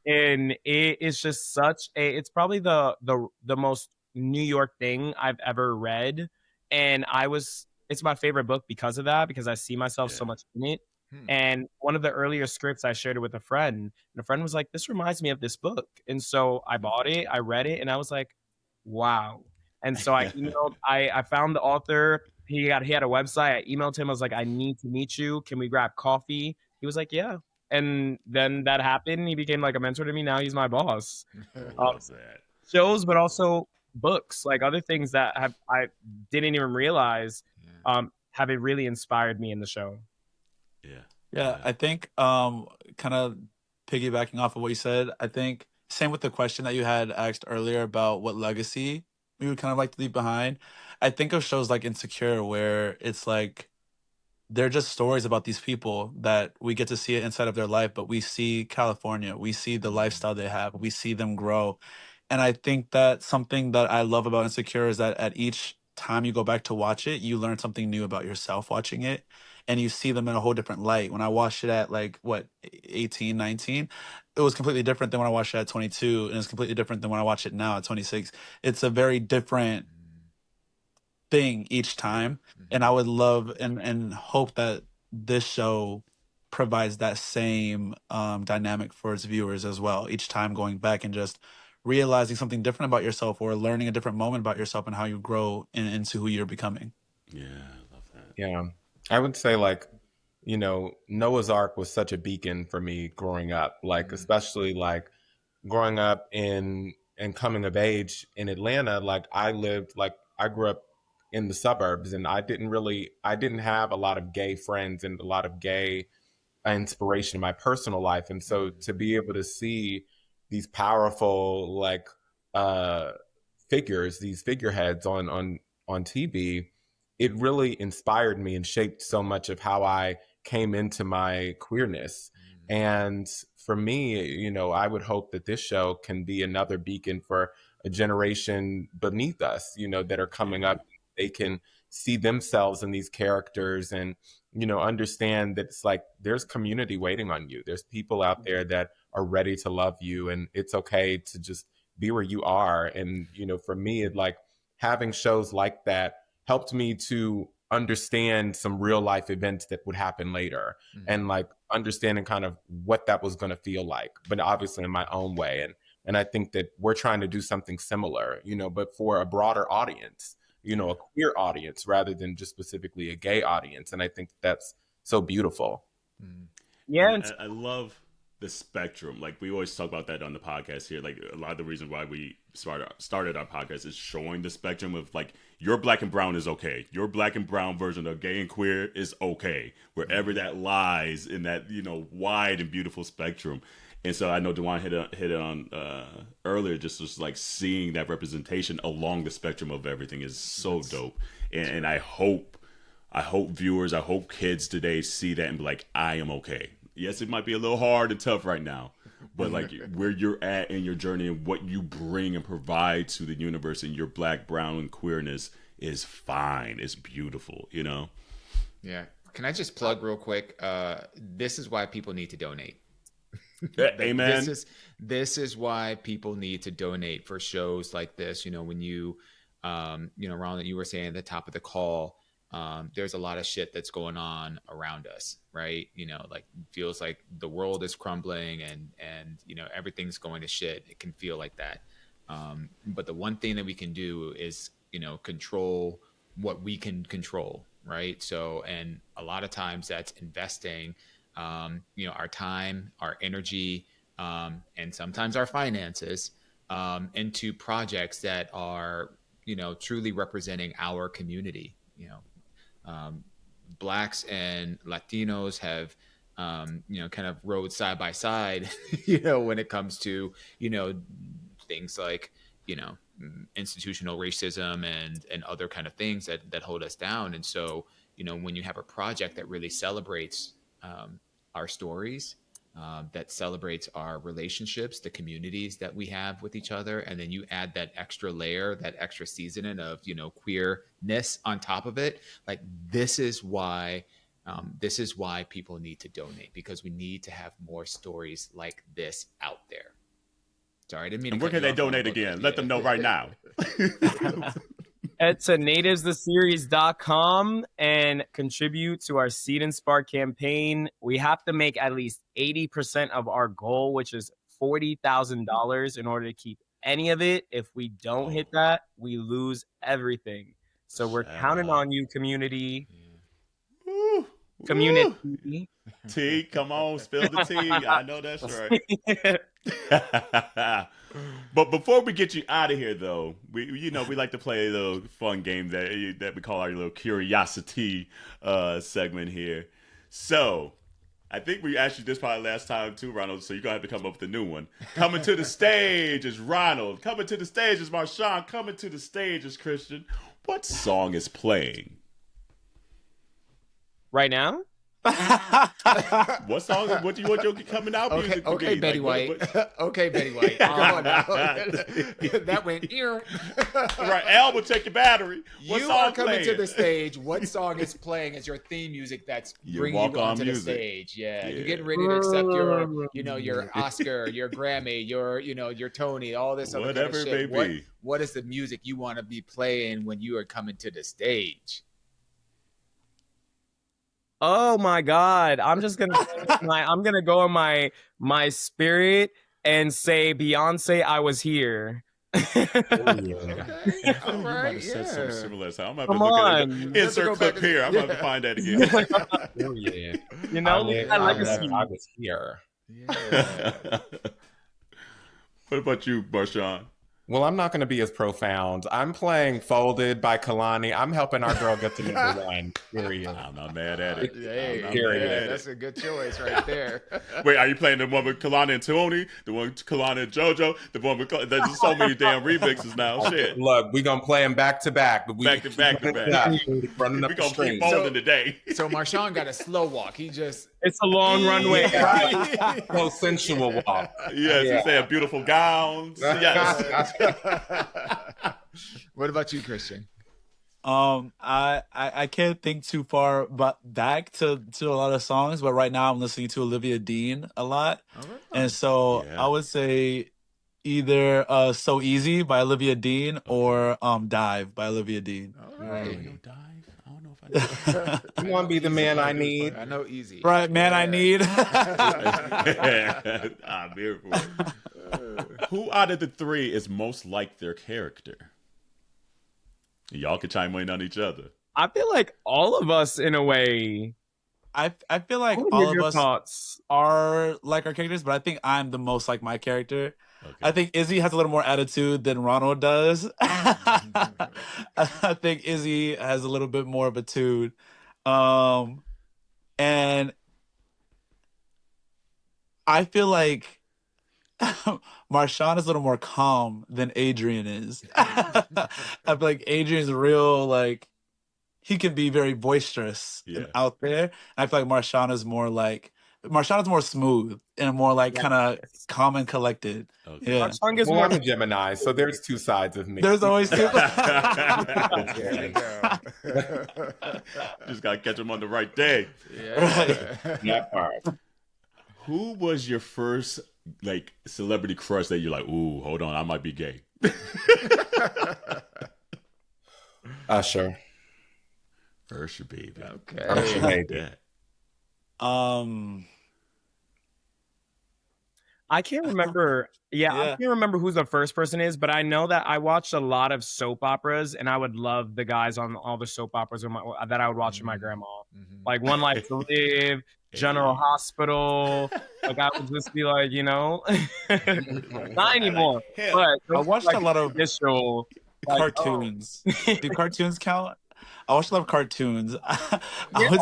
And it is just it's probably the most New York thing I've ever read. And it's my favorite book because of that, because I see myself so much in it. And one of the earlier scripts I shared it with a friend, and a friend was like, this reminds me of this book. And so I bought it, I read it, and I was like, wow. And so I emailed, I found the author. He had a website. I emailed him. I was like, I need to meet you. Can we grab coffee? He was like, yeah. And then that happened. He became like a mentor to me. Now he's my boss. Shows, but also books, like other things that I didn't even realize have it really inspired me in the show. Yeah, I think kind of piggybacking off of what you said, I think same with the question that you had asked earlier about what legacy we would kind of like to leave behind. I think of shows like Insecure where it's like they're just stories about these people that we get to see it inside of their life, but we see California, we see the lifestyle they have, we see them grow. And I think that something that I love about Insecure is that at each time you go back to watch it, you learn something new about yourself watching it, and you see them in a whole different light. When I watched it at 18, 19, it was completely different than when I watched it at 22, and it's completely different than when I watch it now at 26. It's a very different thing each time, and I would love and hope that this show provides that same dynamic for its viewers as well, each time going back and just realizing something different about yourself or learning a different moment about yourself and how you grow into who you're becoming. Yeah, I love that. Yeah, I would say Noah's Ark was such a beacon for me growing up, especially growing up and coming of age in Atlanta. I grew up in the suburbs, and I didn't have a lot of gay friends and a lot of gay inspiration in my personal life. And so to be able to see these powerful figures, these figureheads on TV, it really inspired me and shaped so much of how I came into my queerness. And for me, I would hope that this show can be another beacon for a generation beneath us, that are coming up. They can see themselves in these characters and, understand that it's there's community waiting on you. There's people out there that are ready to love you, and it's okay to just be where you are. And, you know, for me, it like having shows like that helped me to understand some real life events that would happen later, and like understanding kind of what that was going to feel like, but obviously in my own way. And I think that we're trying to do something similar, you know, but for a broader audience, you know, a queer audience rather than just specifically a gay audience. And I think that's so beautiful. Yeah. And I love the spectrum. Like we always talk about that on the podcast here. Like a lot of the reason why we started our podcast is showing the spectrum of like, your black and brown is okay. Your black and brown version of gay and queer is okay. Wherever that lies in that, you know, wide and beautiful spectrum. And so I know Dewan hit it on earlier, just like seeing that representation along the spectrum of everything is so dope. And I hope viewers, I hope kids today see that and be like, I am okay. Yes, it might be a little hard and tough right now, but like where you're at in your journey and what you bring and provide to the universe and your black, brown, and queerness is fine. It's beautiful, you know? Yeah. Can I just plug real quick? This is why people need to donate. Amen. This is why people need to donate for shows like this. You know, when you know, Ronald, you were saying at the top of the call, there's a lot of shit that's going on around us, right? You know, like feels like the world is crumbling and you know, everything's going to shit. It can feel like that. But the one thing that we can do is, you know, control what we can control, right? So, and a lot of times that's investing, you know, our time, our energy, and sometimes our finances, into projects that are, you know, truly representing our community. You know, Blacks and Latinos have, you know, kind of rode side by side, you know, when it comes to, you know, things like, you know, institutional racism and other kind of things that hold us down. And so, you know, when you have a project that really celebrates our stories, that celebrates our relationships, the communities that we have with each other, and then you add that extra layer, that extra seasoning of, you know, queerness on top of it, like this is why people need to donate, because we need to have more stories like this out there. Sorry, I didn't mean to. And where can they donate again? Let them know right now. Head to nativestheseries.com and contribute to our Seed and Spark campaign. We have to make at least 80% of our goal, which is $40,000, in order to keep any of it. If we don't hit that, we lose everything. So we're counting on you, community. Woo, Community. T, come on, spill the tea. I know that's right. But before we get you out of here, though, we like to play a little fun game that we call our little Curiosity segment here. So I think we asked you this probably last time too, Ronald. So you're gonna have to come up with a new one. Coming to the stage is Ronald. Coming to the stage is Marshawn. Coming to the stage is Cristian. What song is playing right now? What song? What do you want your coming out music to be? Betty White. Okay, Betty White. Come on now. That went here. Right, Al will check your battery. What you song are coming playing? to the stage. What song is playing as your theme music that's bringing you onto the stage? Yeah, you're getting ready to accept your Oscar, your Grammy, your Tony, all this other whatever kind of shit. It may be. What is the music you want to be playing when you are coming to the stage? Oh my God! I'm gonna go in my spirit and say, Beyoncé, I Was Here. Okay. All right. You said something similar. So I'm gonna have to look at it. Insert clip here. I'm gonna have to find that again. Oh yeah. You know, I was here. Yeah. What about you, Marshawn? Well, I'm not going to be as profound. I'm playing Folded by Kalani. I'm helping our girl get to number one. Period. I'm not mad at it. Hey, that's a good choice right there. Wait, are you playing the one with Kalani and Tony? The one with Kalani and JoJo? The one with there's so many damn remixes now. Shit. Look, we're going to play them back to back. Back to back. We're going to keep folding today. So Marshawn got a slow walk. It's a long runway. No sensual walk. Yes, you say beautiful gowns. Yes. What about you, Cristian? I can't think too far back to a lot of songs, but right now I'm listening to Olivia Dean a lot. And so I would say either So Easy by Olivia Dean or Dive by Olivia Dean. All right. Dive. I don't know if I know. You want to be the man I need? I know Easy. Right, man, I need. I'm here for it. Who out of the three is most like their character? Y'all can chime in on each other. I feel like all of us, in a way. I feel like all of us are like our characters, but I think I'm the most like my character. Okay. I think Izzy has a little more attitude than Ronald does. I think Izzy has a little bit more of a tude. And I feel like Marshawn is a little more calm than Adrian is. I feel like Adrian's real, like, he can be very boisterous and out there. And I feel like Marshawn is more smooth and more like kind of calm and collected. Okay. Yeah. Marshawn is more of a Gemini, so there's two sides of me. There's always two. Just gotta catch him on the right day. That part. Who was your first like celebrity crush that you're like, ooh, hold on, I might be gay? Usher. Usher, baby. Okay. Usher, baby. I can't remember. I can't remember who the first person is, but I know that I watched a lot of soap operas, and I would love the guys on all the soap operas that I would watch with my grandma. Like One Life to Live, General Hospital. Like I would just be like, not anymore. But I watched a lot of initial cartoons. Do cartoons count? I watch a lot of cartoons. I would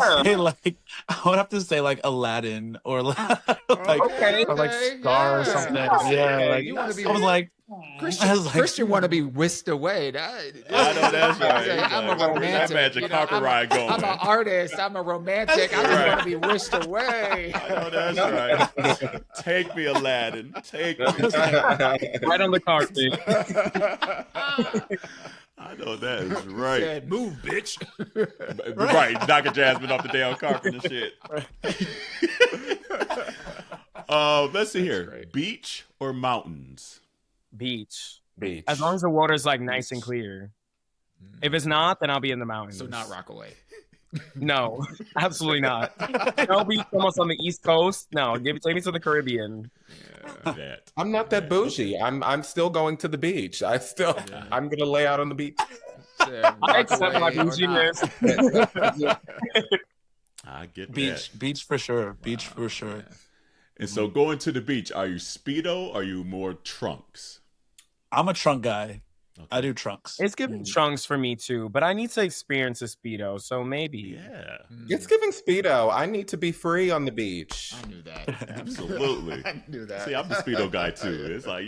have to say like Aladdin or like Scar or something. You want to be? I was like, Christian want to be whisked away. I know that's right. I'm a romantic. I'm an artist. I'm a romantic. I just want to be whisked away. I know that's right. Take me, Aladdin. Take me. Right on the carpet. I know that is right. Said, move, bitch. Right, knocking Jasmine off the damn carpet and shit. Let's see here. Great. Beach or mountains? Beach. As long as the water's like nice and clear. If it's not, then I'll be in the mountains. So not Rockaway. No, absolutely not. No beach almost on the East Coast. No, take me to the Caribbean. I'm not that bougie. I'm still going to the beach. I'm gonna lay out on the beach. I accept my bouginess. I get beach for sure. Beach for sure. And so going to the beach, are you Speedo or are you more trunks? I'm a trunk guy. Okay. I do trunks. It's giving trunks for me too, but I need to experience a Speedo, so maybe. Yeah. It's giving Speedo. I need to be free on the beach. I knew that. Absolutely. I knew that. See, I'm the Speedo guy too. It's like,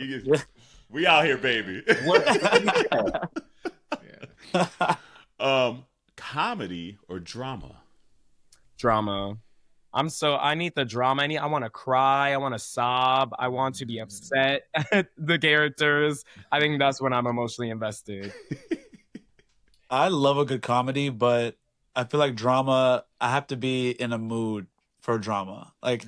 we out here, baby. Comedy or drama? Drama. I need the drama. I want to cry. I want to sob. I want to be upset at the characters. I think that's when I'm emotionally invested. I love a good comedy, but I feel like drama, I have to be in a mood for drama. Like,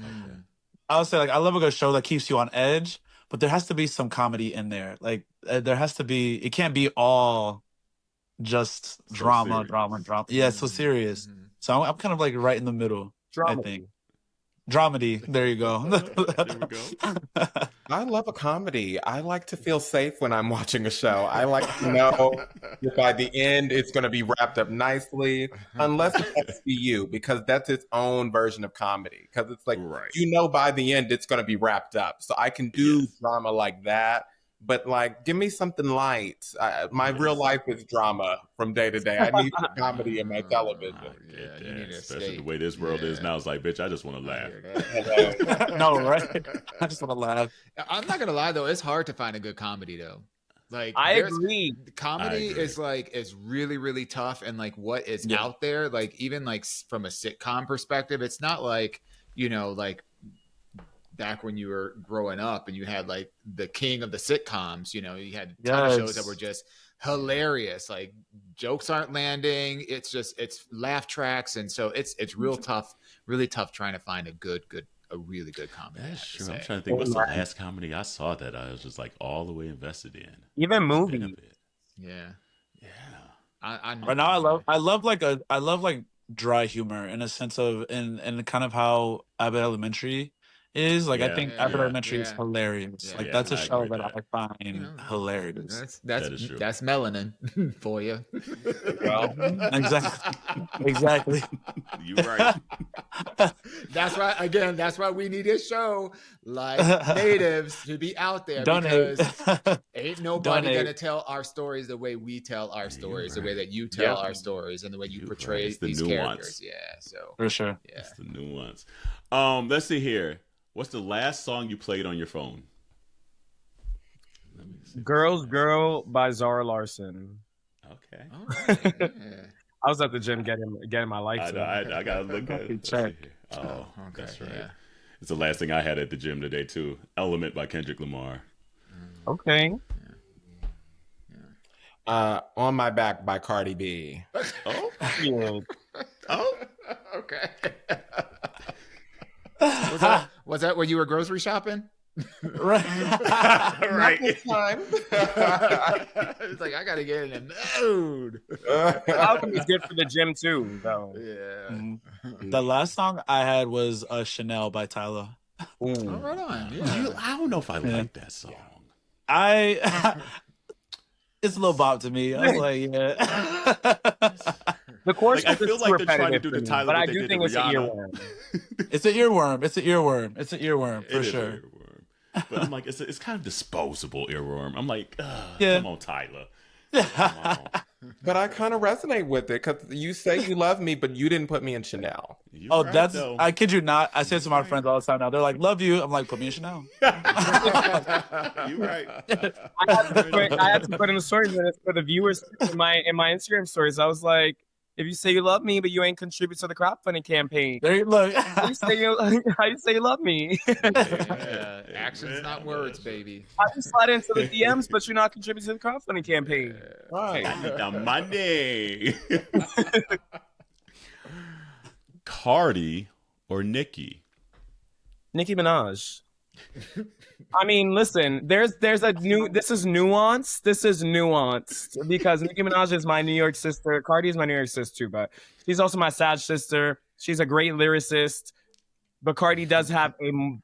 I would say, like, I love a good show that keeps you on edge, but there has to be some comedy in there. Like, there has to be, it can't be all just drama. Yeah, it's so serious. So I'm kind of like right in the middle. Dramedy. I think. Dramedy. There you go. There we go. I love a comedy. I like to feel safe when I'm watching a show. I like to know that by the end it's going to be wrapped up nicely, unless it's SVU, because that's its own version of comedy. Because it's like, by the end it's going to be wrapped up. So I can do drama like that. But like, give me something light. My real life is drama from day to day. I need comedy in my television. You need especially the way this world is now. It's like, bitch, I just want to laugh. No, right? I just want to laugh. I'm not gonna lie though, it's hard to find a good comedy though. Like, I agree. Comedy is really, really tough, and like what is out there, like even like from a sitcom perspective, it's not like like back when you were growing up and you had like the king of the sitcoms, you had a ton of shows that were just hilarious. Like jokes aren't landing. It's laugh tracks. And so it's real tough, really tough trying to find a good a really good comedy. That's true. I'm trying to think. What's the last comedy I saw that I was just like all the way invested in? Even movie. Yeah. Right now, I love like dry humor in a sense of in kind of how Abbott Elementary is. Like I think Abbott Elementary is hilarious. Like that's a show that I find hilarious. That's melanin for you. Well, exactly. You're right. That's why we need a show like Natives to be out there. Donate. Because ain't nobody gonna tell our stories the way we tell our stories, the way that you tell our stories, and the way you portray these characters. Yeah, so for sure. Yeah, it's the nuance. Let's see here. What's the last song you played on your phone? Girl's Girl by Zara Larsson. Okay. Right. I was at the gym getting my lights. I gotta look at it. Oh, that's right. Yeah. It's the last thing I had at the gym today too. Element by Kendrick Lamar. Okay. On My Back by Cardi B. Oh. Yeah. Oh. Okay. Was that when you were grocery shopping? Right. Right. This time. It's like I gotta get in the mood. Alchemy is good for the gym too, though. Yeah. Mm-hmm. The last song I had was Chanel by Tyler. Oh, right on. Yeah. I don't know if I like that song. It's a little bop to me. I was like, yeah. The chorus I feel like they're trying to do the Tyler, but I do think it's an earworm. It's an earworm. It's an earworm for sure. But I'm like, it's kind of disposable earworm. I'm like, come on, Tyler. Come on. But I kind of resonate with it because you say you love me, but you didn't put me in Chanel. I kid you not. I say it to my friends all the time now. They're like, love you. I'm like, put me in Chanel. You're right. I had to put in the stories for the viewers in my Instagram stories. I was like, if you say you love me, but you ain't contribute to the crowdfunding campaign, there you look. how you say you love me? Yeah. Actions, not words, baby. I just slide into the DMs, but you're not contributing to the crowdfunding campaign. Right. I need the money. Cardi or Nicki? Nicki Minaj. I mean, listen, this is nuanced. This is nuanced because Nicki Minaj is my New York sister. Cardi is my New York sister too, but she's also my Sag sister. She's a great lyricist, but Cardi does have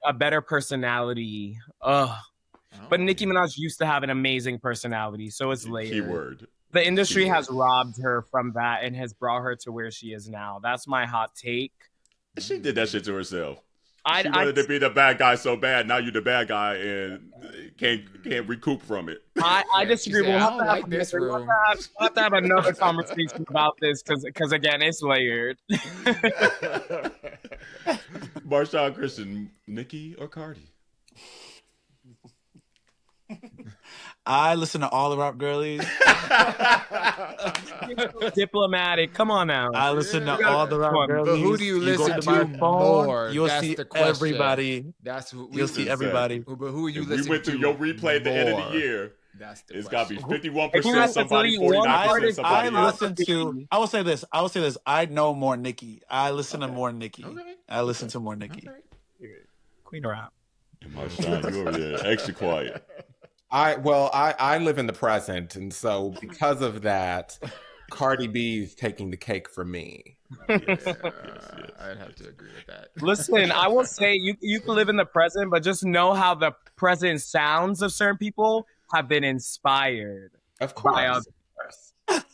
a better personality. But Nicki Minaj used to have an amazing personality, so it's layered. Keyword. The industry has robbed her from that and has brought her to where she is now. That's my hot take. She did that shit to herself. She wanted to be the bad guy so bad. Now you're the bad guy and can't recoup from it. I disagree. We'll have to have this room. We'll have to have another conversation about this because again, it's layered. Marshawn Christian, Nicki or Cardi? I listen to all the rap girlies. Diplomatic. Come on now. I listen to all the rap girlies. But who do you listen to more? You'll That's see the question. everybody. You'll see everybody. But who are you if listening to? We went through your replay at the end of the year. It's got to be 51% somebody, 49% somebody else. I will say this. I know more Nicki. I listen to more Nicki. Okay. I listen to more Nicki. Okay. Queen rap. Marshawn, you over there extra quiet. I live in the present, and so because of that, Cardi B's taking the cake for me. Yes. I'd have to agree with that. Listen, I will say you can live in the present, but just know how the present sounds of certain people have been inspired. Of course. And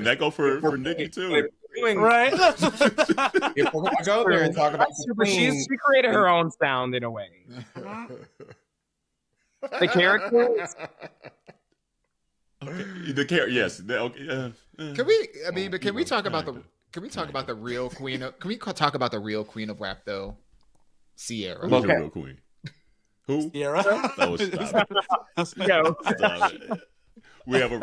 that go for Nicki too. Right. If we're gonna go there and talk about she created her own sound in a way. The characters. Okay. Yes. Okay. Can we talk about the? Can we talk about the real queen of? Can we talk about the real queen of rap though? Sierra. Who's the real queen? Who? Sierra. Oh, stop it. We have a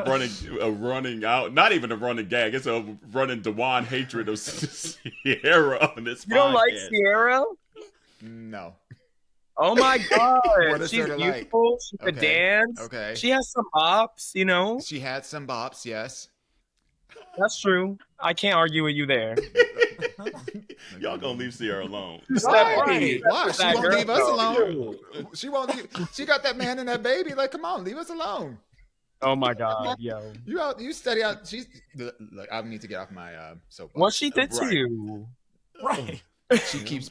running out, not even a running gag. It's a running Dewan hatred of Sierra on this podcast. You don't like Sierra? No. Oh my God. She's beautiful. Like? She could dance. Okay. She has some bops, you know? She had some bops, yes. That's true. I can't argue with you there. Y'all gonna leave Sierra alone. Why? Why? She That won't girl, leave us though. alone. She won't leave. She got that man and that baby. Like, come on, leave us alone. Oh my God, yo. You study out. She's like, I need to get off my soapbox. What she did to Right. you? Right. She keeps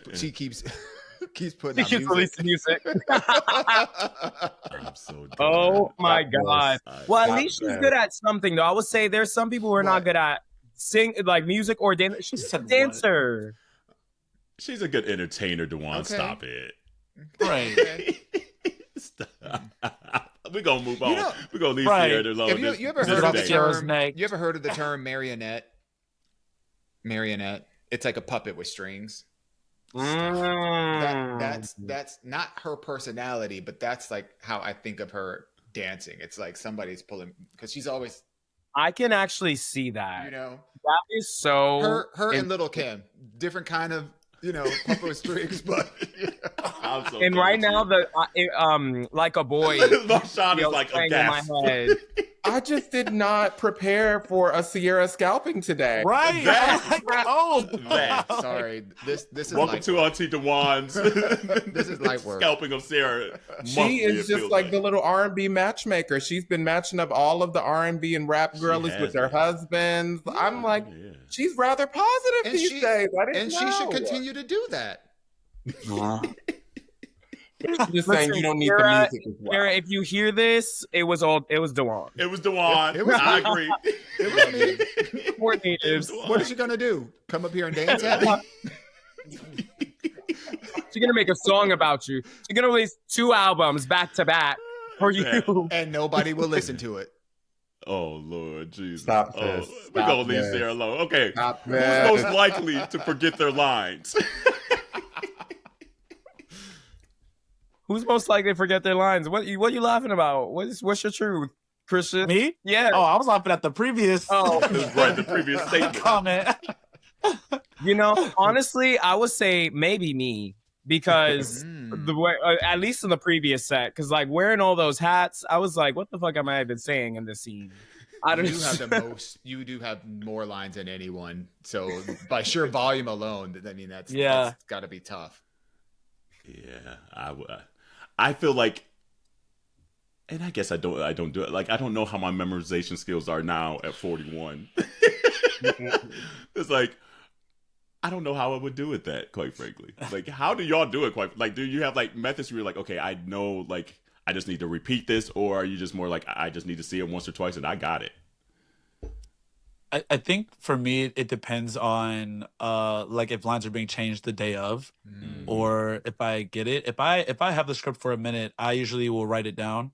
keeps putting She out keeps releasing music. I'm so done. Oh my That was- God. Well, at Not least she's bad. good at something, though. I would say there's some people who are not What? good at music or dance. She's a Said what? dancer. She's a good entertainer, Dewan. Okay. Stop it. Right. Stop. We're gonna move on. You know- We're gonna leave Right. Sierra alone. Have you ever this heard of the day. Sierra's term? neck. You ever heard of the term marionette? Marionette. It's like a puppet with strings. That's not her personality, but that's like how I think of her dancing. It's like somebody's pulling because she's always, I can actually see that. you know, That is so. her and Little Kim, different kind of, you know, puppet with strings, but I'm so And done right with now, you. like a boy. Marshawn is feels like playing in my aghast. head. I just did not prepare for a Sierra scalping today. Right. That- Oh. That. sorry, this is Welcome light to work. Auntie Dewan's. This is light work. Scalping of Sarah. She monthly, is it just feels like the little R&B matchmaker. She's been matching up all of the R&B and rap girlies has with their been. husbands. I'm like, Yeah. she's rather positive And these she- days. I didn't And know. she should continue to do that. I'm just saying you don't need the Sarah, music as well. Sarah, if you hear this, it was Dewan. It was Dewan. It was I me. agree. It was me. Courtney It was is. Dewan. What is she gonna do? Come up here and dance at me? She's gonna make a song about you. She's gonna release 2 albums back to back for you. And nobody will listen to it. Oh Lord Jesus! Stop Oh, this. we're Stop gonna leave this. Sarah alone. Okay, Stop who's this. most likely to forget their lines? Who's most likely to forget their lines? What you laughing about? What's your truth, Christian? Me? Yeah. Oh, I was laughing at the previous Oh. This is right. The previous statement. comment. You know, honestly, I would say maybe me because the way, at least in the previous set, because like wearing all those hats, I was like, what the fuck am I even saying in this scene? I don't You do have the most. You do have more lines than anyone. So by sheer volume alone, I mean that's got to be tough. Yeah, I feel like, and I guess I don't do it. Like I don't know how my memorization skills are now at 41. It's like I don't know how I would do it. That quite frankly, like how do y'all do it? Quite like, do you have like methods where you're like, okay, I know, like I just need to repeat this, or are you just more like I just need to see it once or twice and I got it? I think for me it depends on like if lines are being changed the day of, or if I get it. If I have the script for a minute, I usually will write it down,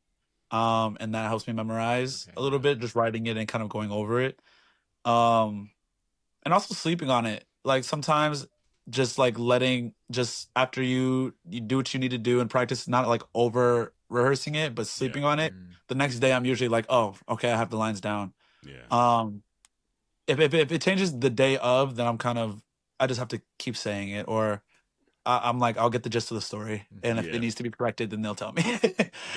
and that helps me memorize a little bit, just writing it and kind of going over it, and also sleeping on it. Like sometimes just like letting, just after you do what you need to do and practice, not like over rehearsing it, but sleeping on it. The next day I'm usually like, oh, okay, I have the lines down. Yeah. If it changes the day of, then I just have to keep saying it, or I'm like, I'll get the gist of the story, and if it needs to be corrected, then they'll tell me.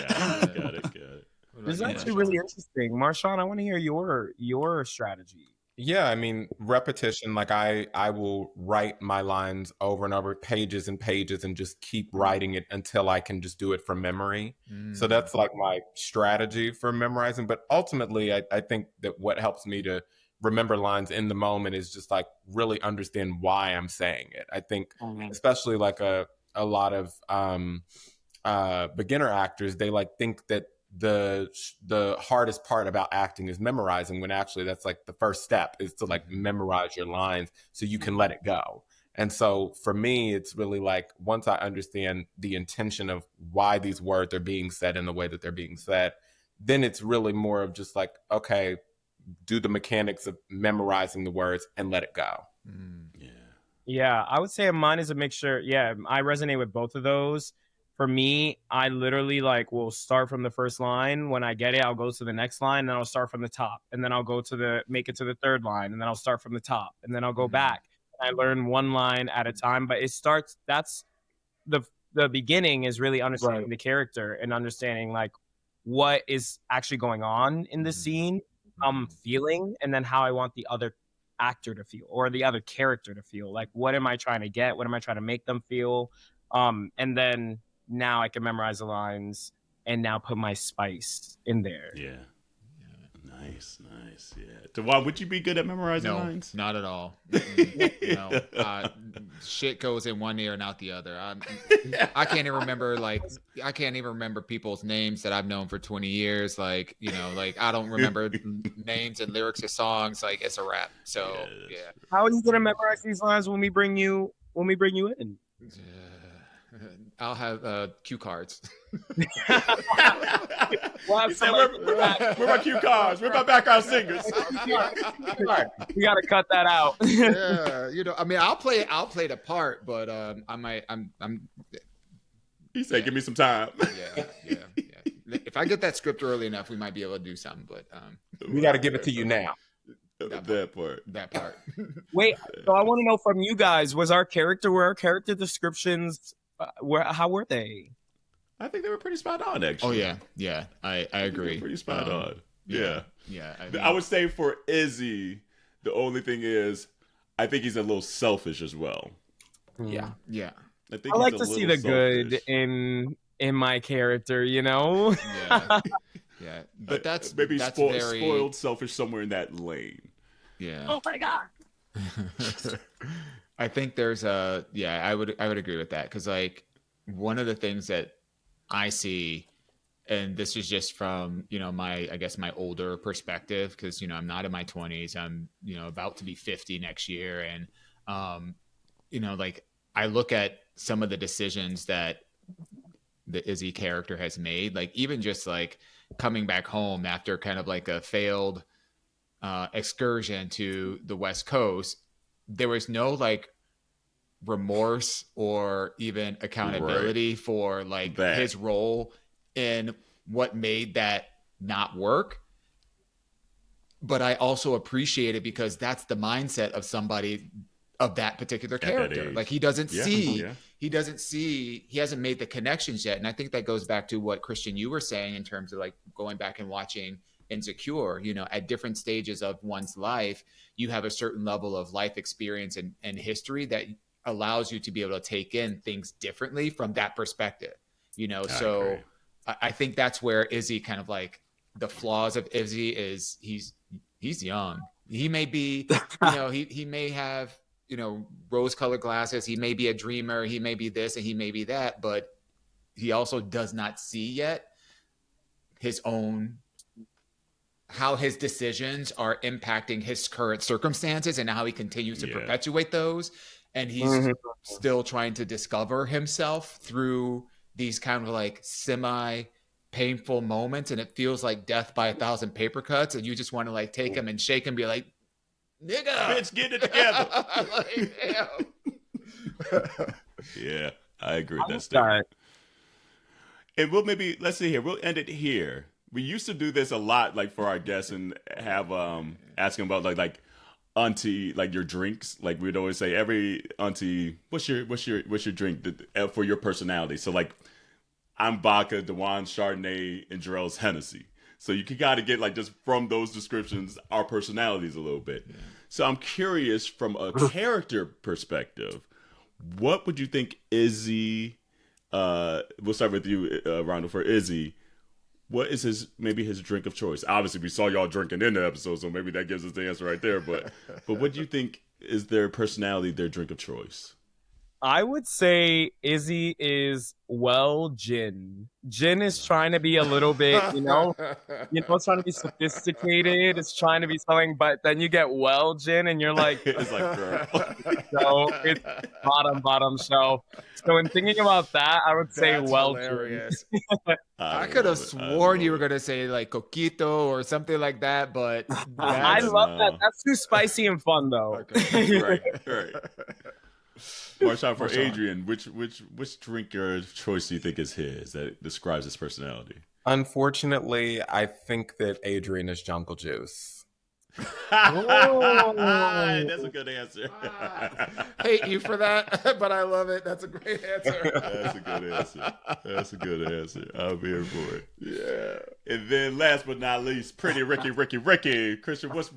Got it. This is actually really interesting. Marshawn, I want to hear your strategy. Yeah, I mean, repetition. Like I will write my lines over and over, pages and pages, and just keep writing it until I can just do it from memory. So that's like my strategy for memorizing. But ultimately, I think that what helps me to remember lines in the moment is just like really understand why I'm saying it. I think especially like a lot of beginner actors, they like think that the hardest part about acting is memorizing, when actually that's like the first step is to like memorize your lines so you can let it go. And so for me, it's really like once I understand the intention of why these words are being said in the way that they're being said, then it's really more of just like, okay, do the mechanics of memorizing the words and let it go. Yeah, I would say mine is a mixture. Yeah, I resonate with both of those. For me, I literally like will start from the first line. When I get it, I'll go to the next line, and then I'll start from the top, and then I'll go to make it to the third line, and then I'll start from the top, and then I'll go back. I learn one line at a time, but that's the beginning is really understanding the character and understanding like what is actually going on in the scene, feeling, and then how I want the other actor to feel or the other character to feel. Like, what am I trying to get? What am I trying to make them feel? And then now I can memorize the lines and now put my spice in there. Yeah. Nice. Yeah. Dewan, would you be good at memorizing lines? Not at all. No. Shit goes in one ear and out the other. I can't even remember people's names that I've known for 20 years. Like, I don't remember names and lyrics of songs. Like, it's a rap. So yeah. How are you gonna memorize these lines when we bring you in? I'll have cue cards. Where my cue cards? Where my background singers? We gotta cut that out. Yeah, I'll play the part, but I'm. He said, "Give me some time." Yeah. If I get that script early enough, we might be able to do something. But we got to give it to you now. That part. Wait, so I want to know from you guys: were our character descriptions? How were they? I think they were pretty spot on, actually. Oh yeah, I agree. Pretty spot on. Yeah. I would say for Izzy, the only thing is, I think he's a little selfish as well. Yeah. I like to see the good in my character, Yeah. But that's maybe that's spoiled, selfish somewhere in that lane. Yeah. Oh my God. I think there's I would agree with that, because like one of the things that I see, and this is just from my older perspective, because I'm not in my 20s, I'm about to be 50 next year, and like I look at some of the decisions that the Izzy character has made, like even just like coming back home after kind of like a failed excursion to the West Coast. There was no like remorse or even accountability for like his role in what made that not work. But I also appreciate it because that's the mindset of somebody of that particular character. Like he hasn't made the connections yet. And I think that goes back to what Cristian, you were saying in terms of like going back and watching Insecure. At different stages of one's life, you have a certain level of life experience and history that allows you to be able to take in things differently from that perspective. So I think that's where Izzy kind of like the flaws of Izzy is he's young. He may be, he may have, rose-colored glasses. He may be a dreamer. He may be this and he may be that, but he also does not see yet how his decisions are impacting his current circumstances and how he continues to perpetuate those. And he's still trying to discover himself through these kind of like semi-painful moments. And it feels like death by 1,000 paper cuts. And you just want to like take him and shake him and be like, nigga, bitch, get it together. Yeah, I agree with that statement. And let's see here. We'll end it here. We used to do this a lot, like for our guests, and have ask them about like auntie, like your drinks. Like we'd always say, every auntie, what's your drink for your personality? So like, I'm vodka, Dewan's Chardonnay, and Jarrell's Hennessy. So you got to get like just from those descriptions our personalities a little bit. Yeah. So I'm curious from a character perspective, what would you think Izzy? We'll start with you, Ronald, for Izzy. What is his drink of choice? Obviously, we saw y'all drinking in the episode, so maybe that gives us the answer right there. But what do you think is their personality, their drink of choice? I would say Izzy is gin. Gin is trying to be a little bit, it's trying to be sophisticated. It's trying to be something, but then you get gin and you're like, it's like, girl. So it's bottom shelf. So in thinking about that, I would say hilarious. I could have sworn you were going to say like coquito or something like that, but I love that. That's too spicy and fun though. Okay. Right. Marshawn, for Adrian, which drinker choice do you think is his that describes his personality? Unfortunately, I think that Adrian is Jungle Juice. That's a good answer. Hate you for that, but I love it. That's a great answer. That's a good answer. I'm here for it. Yeah. And then last but not least, pretty Ricky. Cristian, what's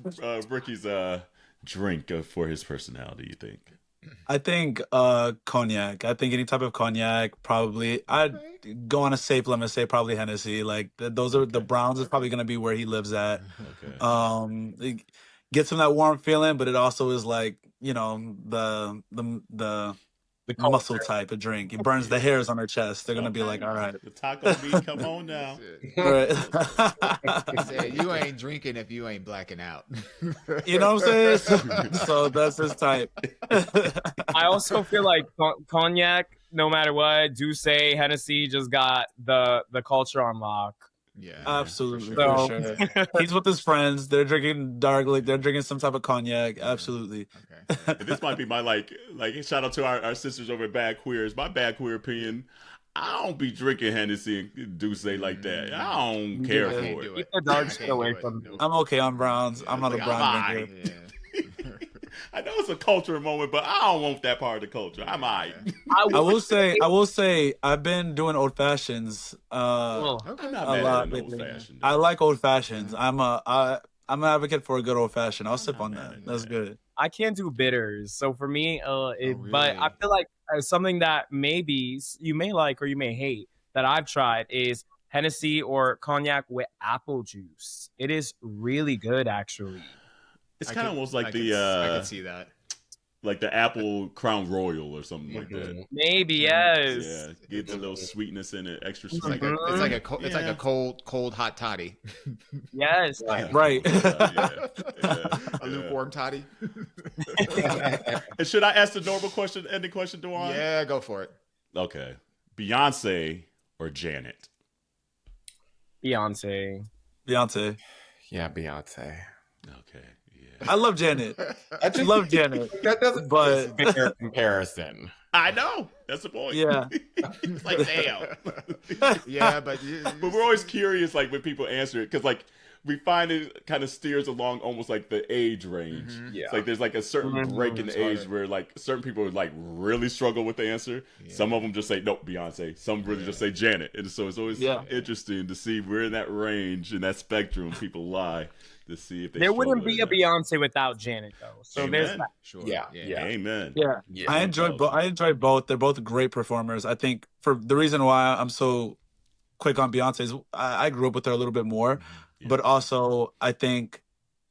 Ricky's drink for his personality, you think? I think cognac. I think any type of cognac, probably. I'd go on a safe limit, say probably Hennessy. Like those are the Browns is probably gonna be where he lives at. It gets him that warm feeling, but it also is like, the muscle type of drink. It burns the hairs on their chest. They're gonna be like, all right. The taco meat, come on now. Right. Say, you ain't drinking if you ain't blacking out. You know what I'm saying? So that's his type. I also feel like cognac, no matter what, Douce, Hennessy just got the culture on lock. Yeah, absolutely, for sure. He's with his friends. They're drinking they're drinking some type of cognac. Absolutely. Okay. This might be my like shout out to our sisters over at Bad Queers. My Bad Queer opinion, I don't be drinking Hennessy and Douce like that. I don't care for it. Keep the dark away from me. I'm okay on Browns. I'm not a brown drinker. I know it's a cultural moment, but I don't want that part of the culture. I'm alright. I will say, I've been doing old fashions I'm not mad at old fashioned. I like old fashions. I'm an advocate for a good old fashioned. I'll sip on that. That's good. I can't do bitters, so for me, really? But I feel like something that maybe you may like or you may hate that I've tried is Hennessy or cognac with apple juice. It is really good, actually. It's kind of almost like I can see that. Like the apple Crown Royal or something like that. Maybe, yes. Yeah, gets a little sweetness in it, extra It's sweet. like a cold hot toddy. Yes, right. A lukewarm toddy. And should I ask the normal question, ending question, Duan? Yeah, go for it. Okay, Beyonce or Janet? Beyonce. Yeah, Beyonce. Okay. I love Janet. I love Janet. That doesn't. But fair comparison. I know. That's the point. Yeah. It's like, damn. Yeah, but we're always curious, like when people answer it, because like we find it kind of steers along almost like the age range. Mm-hmm. Yeah. It's like there's like a certain break in the age where like certain people would like really struggle with the answer. Yeah. Some of them just say nope, Beyonce. Some really just say Janet. And so it's always interesting to see where in that range, in that spectrum, people lie. To see if there wouldn't be a Beyonce without Janet, though. So there's that. Sure. Yeah. Amen. Yeah. I enjoy both. They're both great performers. I think for the reason why I'm so quick on Beyonce is I grew up with her a little bit more, but also I think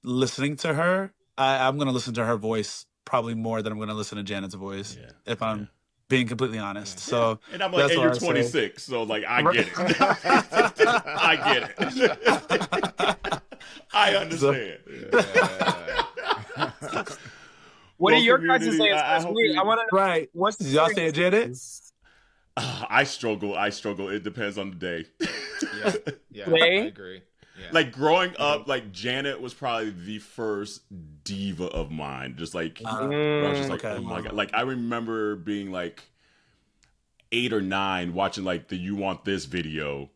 listening to her, I'm going to listen to her voice probably more than I'm going to listen to Janet's voice if I'm being completely honest. So and I'm like, hey, you're 26, so like I get it. I get it. I understand. What are your guys' answers? I want to. Right. What's y'all say, Janet? I struggle. It depends on the day. Yeah, I agree. Yeah. Like growing up, like Janet was probably the first diva of mine. Just like I was just like, oh my god. Like I remember being like 8 or 9, watching like the "You Want This" video.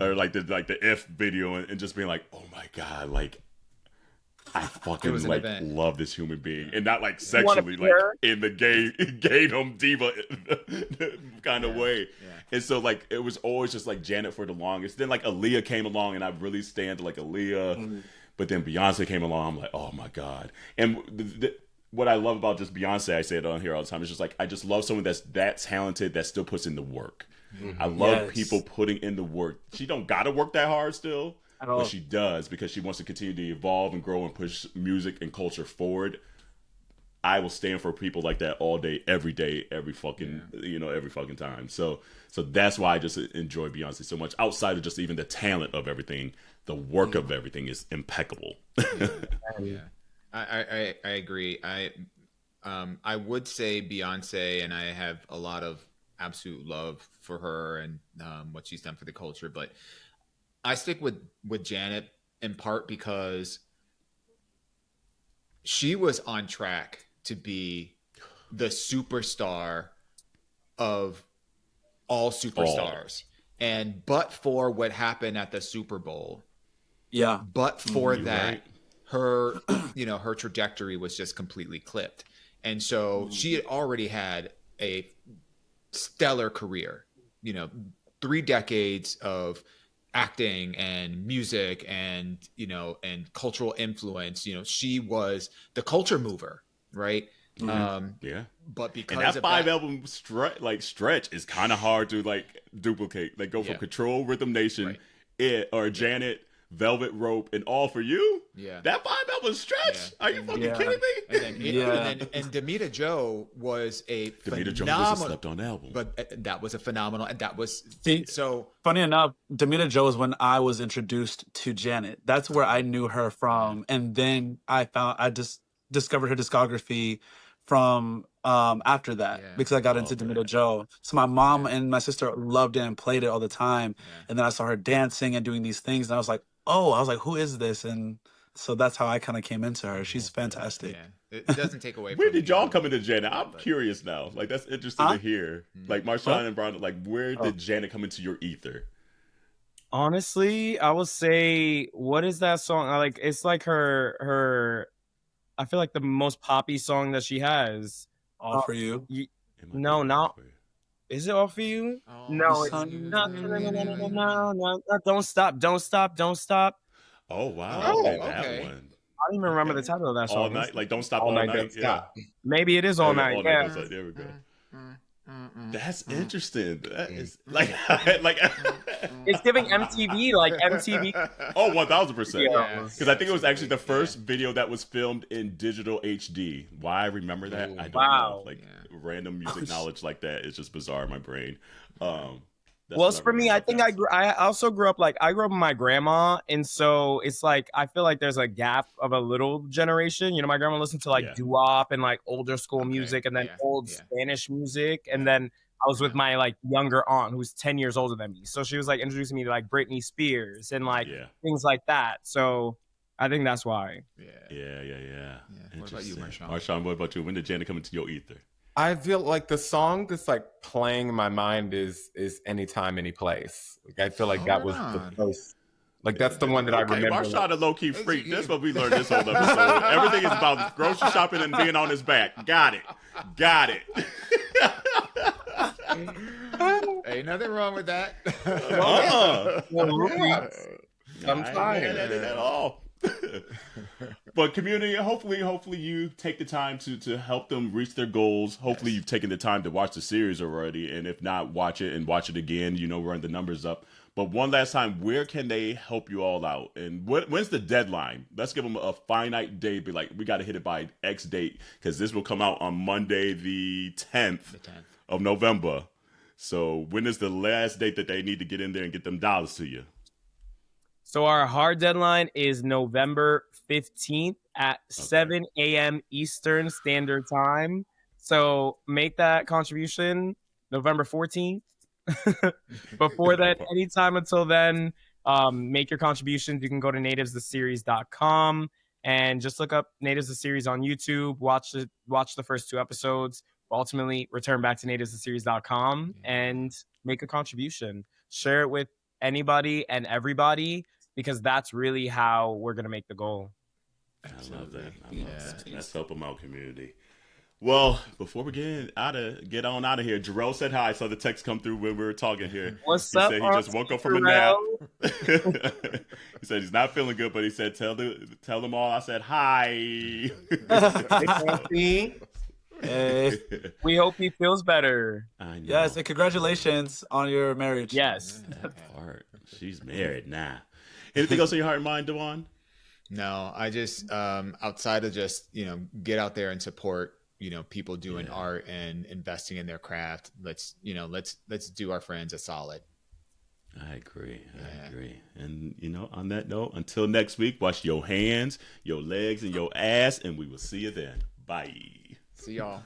Or like the If video and just being like, oh my god, like I fucking like love this human being, and not like sexually, like in the gaydom diva kind of way. Yeah. And so like it was always just like Janet for the longest. Then like Aaliyah came along, and I really stand to like Aaliyah. But then Beyonce came along. I'm like, oh my god. And what I love about just Beyonce, I say it on here all the time. It's just like I just love someone that's that talented that still puts in the work. I love people putting in the work. She don't gotta work that hard still, but she does because she wants to continue to evolve and grow and push music and culture forward. I will stand for people like that all day, every fucking every fucking time. So that's why I just enjoy Beyonce so much. Outside of just even the talent of everything, the work of everything is impeccable. I agree. I would say Beyonce, and I have a lot of absolute love for her and what she's done for the culture, but I stick with Janet in part because she was on track to be the superstar of all superstars. And but for what happened at the Super Bowl, but for that, her her trajectory was just completely clipped. And so she had already had a stellar career, 3 decades of acting and music and, you know, and cultural influence. You know, she was the culture mover, right? Yeah. But because and that of 5 album stretch is kind of hard to like duplicate. Like go from Control, Rhythm Nation, Janet, Velvet Rope, and All For You. Yeah. That 5 album stretch. Are you fucking kidding me? And Demita Joe was a Demita Joe was a slept-on album, but that was a phenomenal, and that was so funny enough. Demita Joe is when I was introduced to Janet. That's where I knew her from, and then I just discovered her discography from after that because I got into Demita Joe. So my mom and my sister loved it and played it all the time, and then I saw her dancing and doing these things, and I was like, who is this? And so that's how I kind of came into her. She's fantastic. It doesn't take away. Where did y'all come into Janet? I'm curious now. Like that's interesting to hear. Like Marshawn and Ronald, like where did Janet come into your ether? Honestly, I would say, what is that song? Like it's like her. I feel like the most poppy song that she has. All For You. No, not. Is it All For You? No, it's not. No. Don't stop. Don't stop. Don't stop. Oh wow! Okay. That one. I don't even remember the title of that song. All night, like Don't Stop All Night. Don't stop. Maybe it is All Night. Yeah. There we go. That's interesting. That is like it's giving MTV, like MTV. Oh, 1000%. Because I think it was actually the first video that was filmed in digital HD. Why I remember that, I don't know. Like random music knowledge like that is just bizarre in my brain. Well, for me, I think I also grew up with my grandma, and so it's like I feel like there's a gap of a little generation. You know, my grandma listened to like doo-wop and like older school music, and then old Spanish music, and then I was with my like younger aunt who's 10 years older than me, so she was like introducing me to like Britney Spears and like things like that. So I think that's why. Yeah. What about you, Marshawn? Marshawn, what about you? When did Janet come into your ether? I feel like the song that's like playing in my mind is Anytime, Any Place. Like, I feel like that was the first. Like that's the one that I remember. Marshawn a low key freak. That's what we learned this whole episode. Everything is about grocery shopping and being on his back. Got it. Ain't nothing wrong with that. I'm tired at all. But community, hopefully you take the time to help them reach their goals. Hopefully you've taken the time to watch the series already, and if not, watch it and watch it again. You know, run the numbers up. But one last time, where can they help you all out? And when's the deadline? Let's give them a finite date. Be like, we got to hit it by X date, because this will come out on Monday the 10th of November. So when is the last date that they need to get in there and get them dollars to you? So our hard deadline is November 15th at 7 a.m. Eastern Standard Time. So make that contribution November 14th. Before that, anytime until then, make your contributions. You can go to nativestheseries.com and just look up Natives the Series on YouTube. Watch the first 2 episodes. Ultimately, return back to nativestheseries.com and make a contribution. Share it with anybody and everybody, because that's really how we're going to make the goal. I love that. Let's help them out, community. Well, before we get on out of here, Jarrell said hi. I saw the text come through when we were talking here. What's up? He said he just woke up from a nap. He said he's not feeling good, but he said, tell them all I said hi. Hey. We hope he feels better. I know. Yes, and congratulations on your marriage. Yes. She's married now. Anything else on your heart and mind, Dewan? No, I just outside of just, get out there and support, people doing art and investing in their craft. Let's do our friends a solid. I agree. And on that note, until next week, wash your hands, your legs, and your ass, and we will see you then. Bye. See y'all.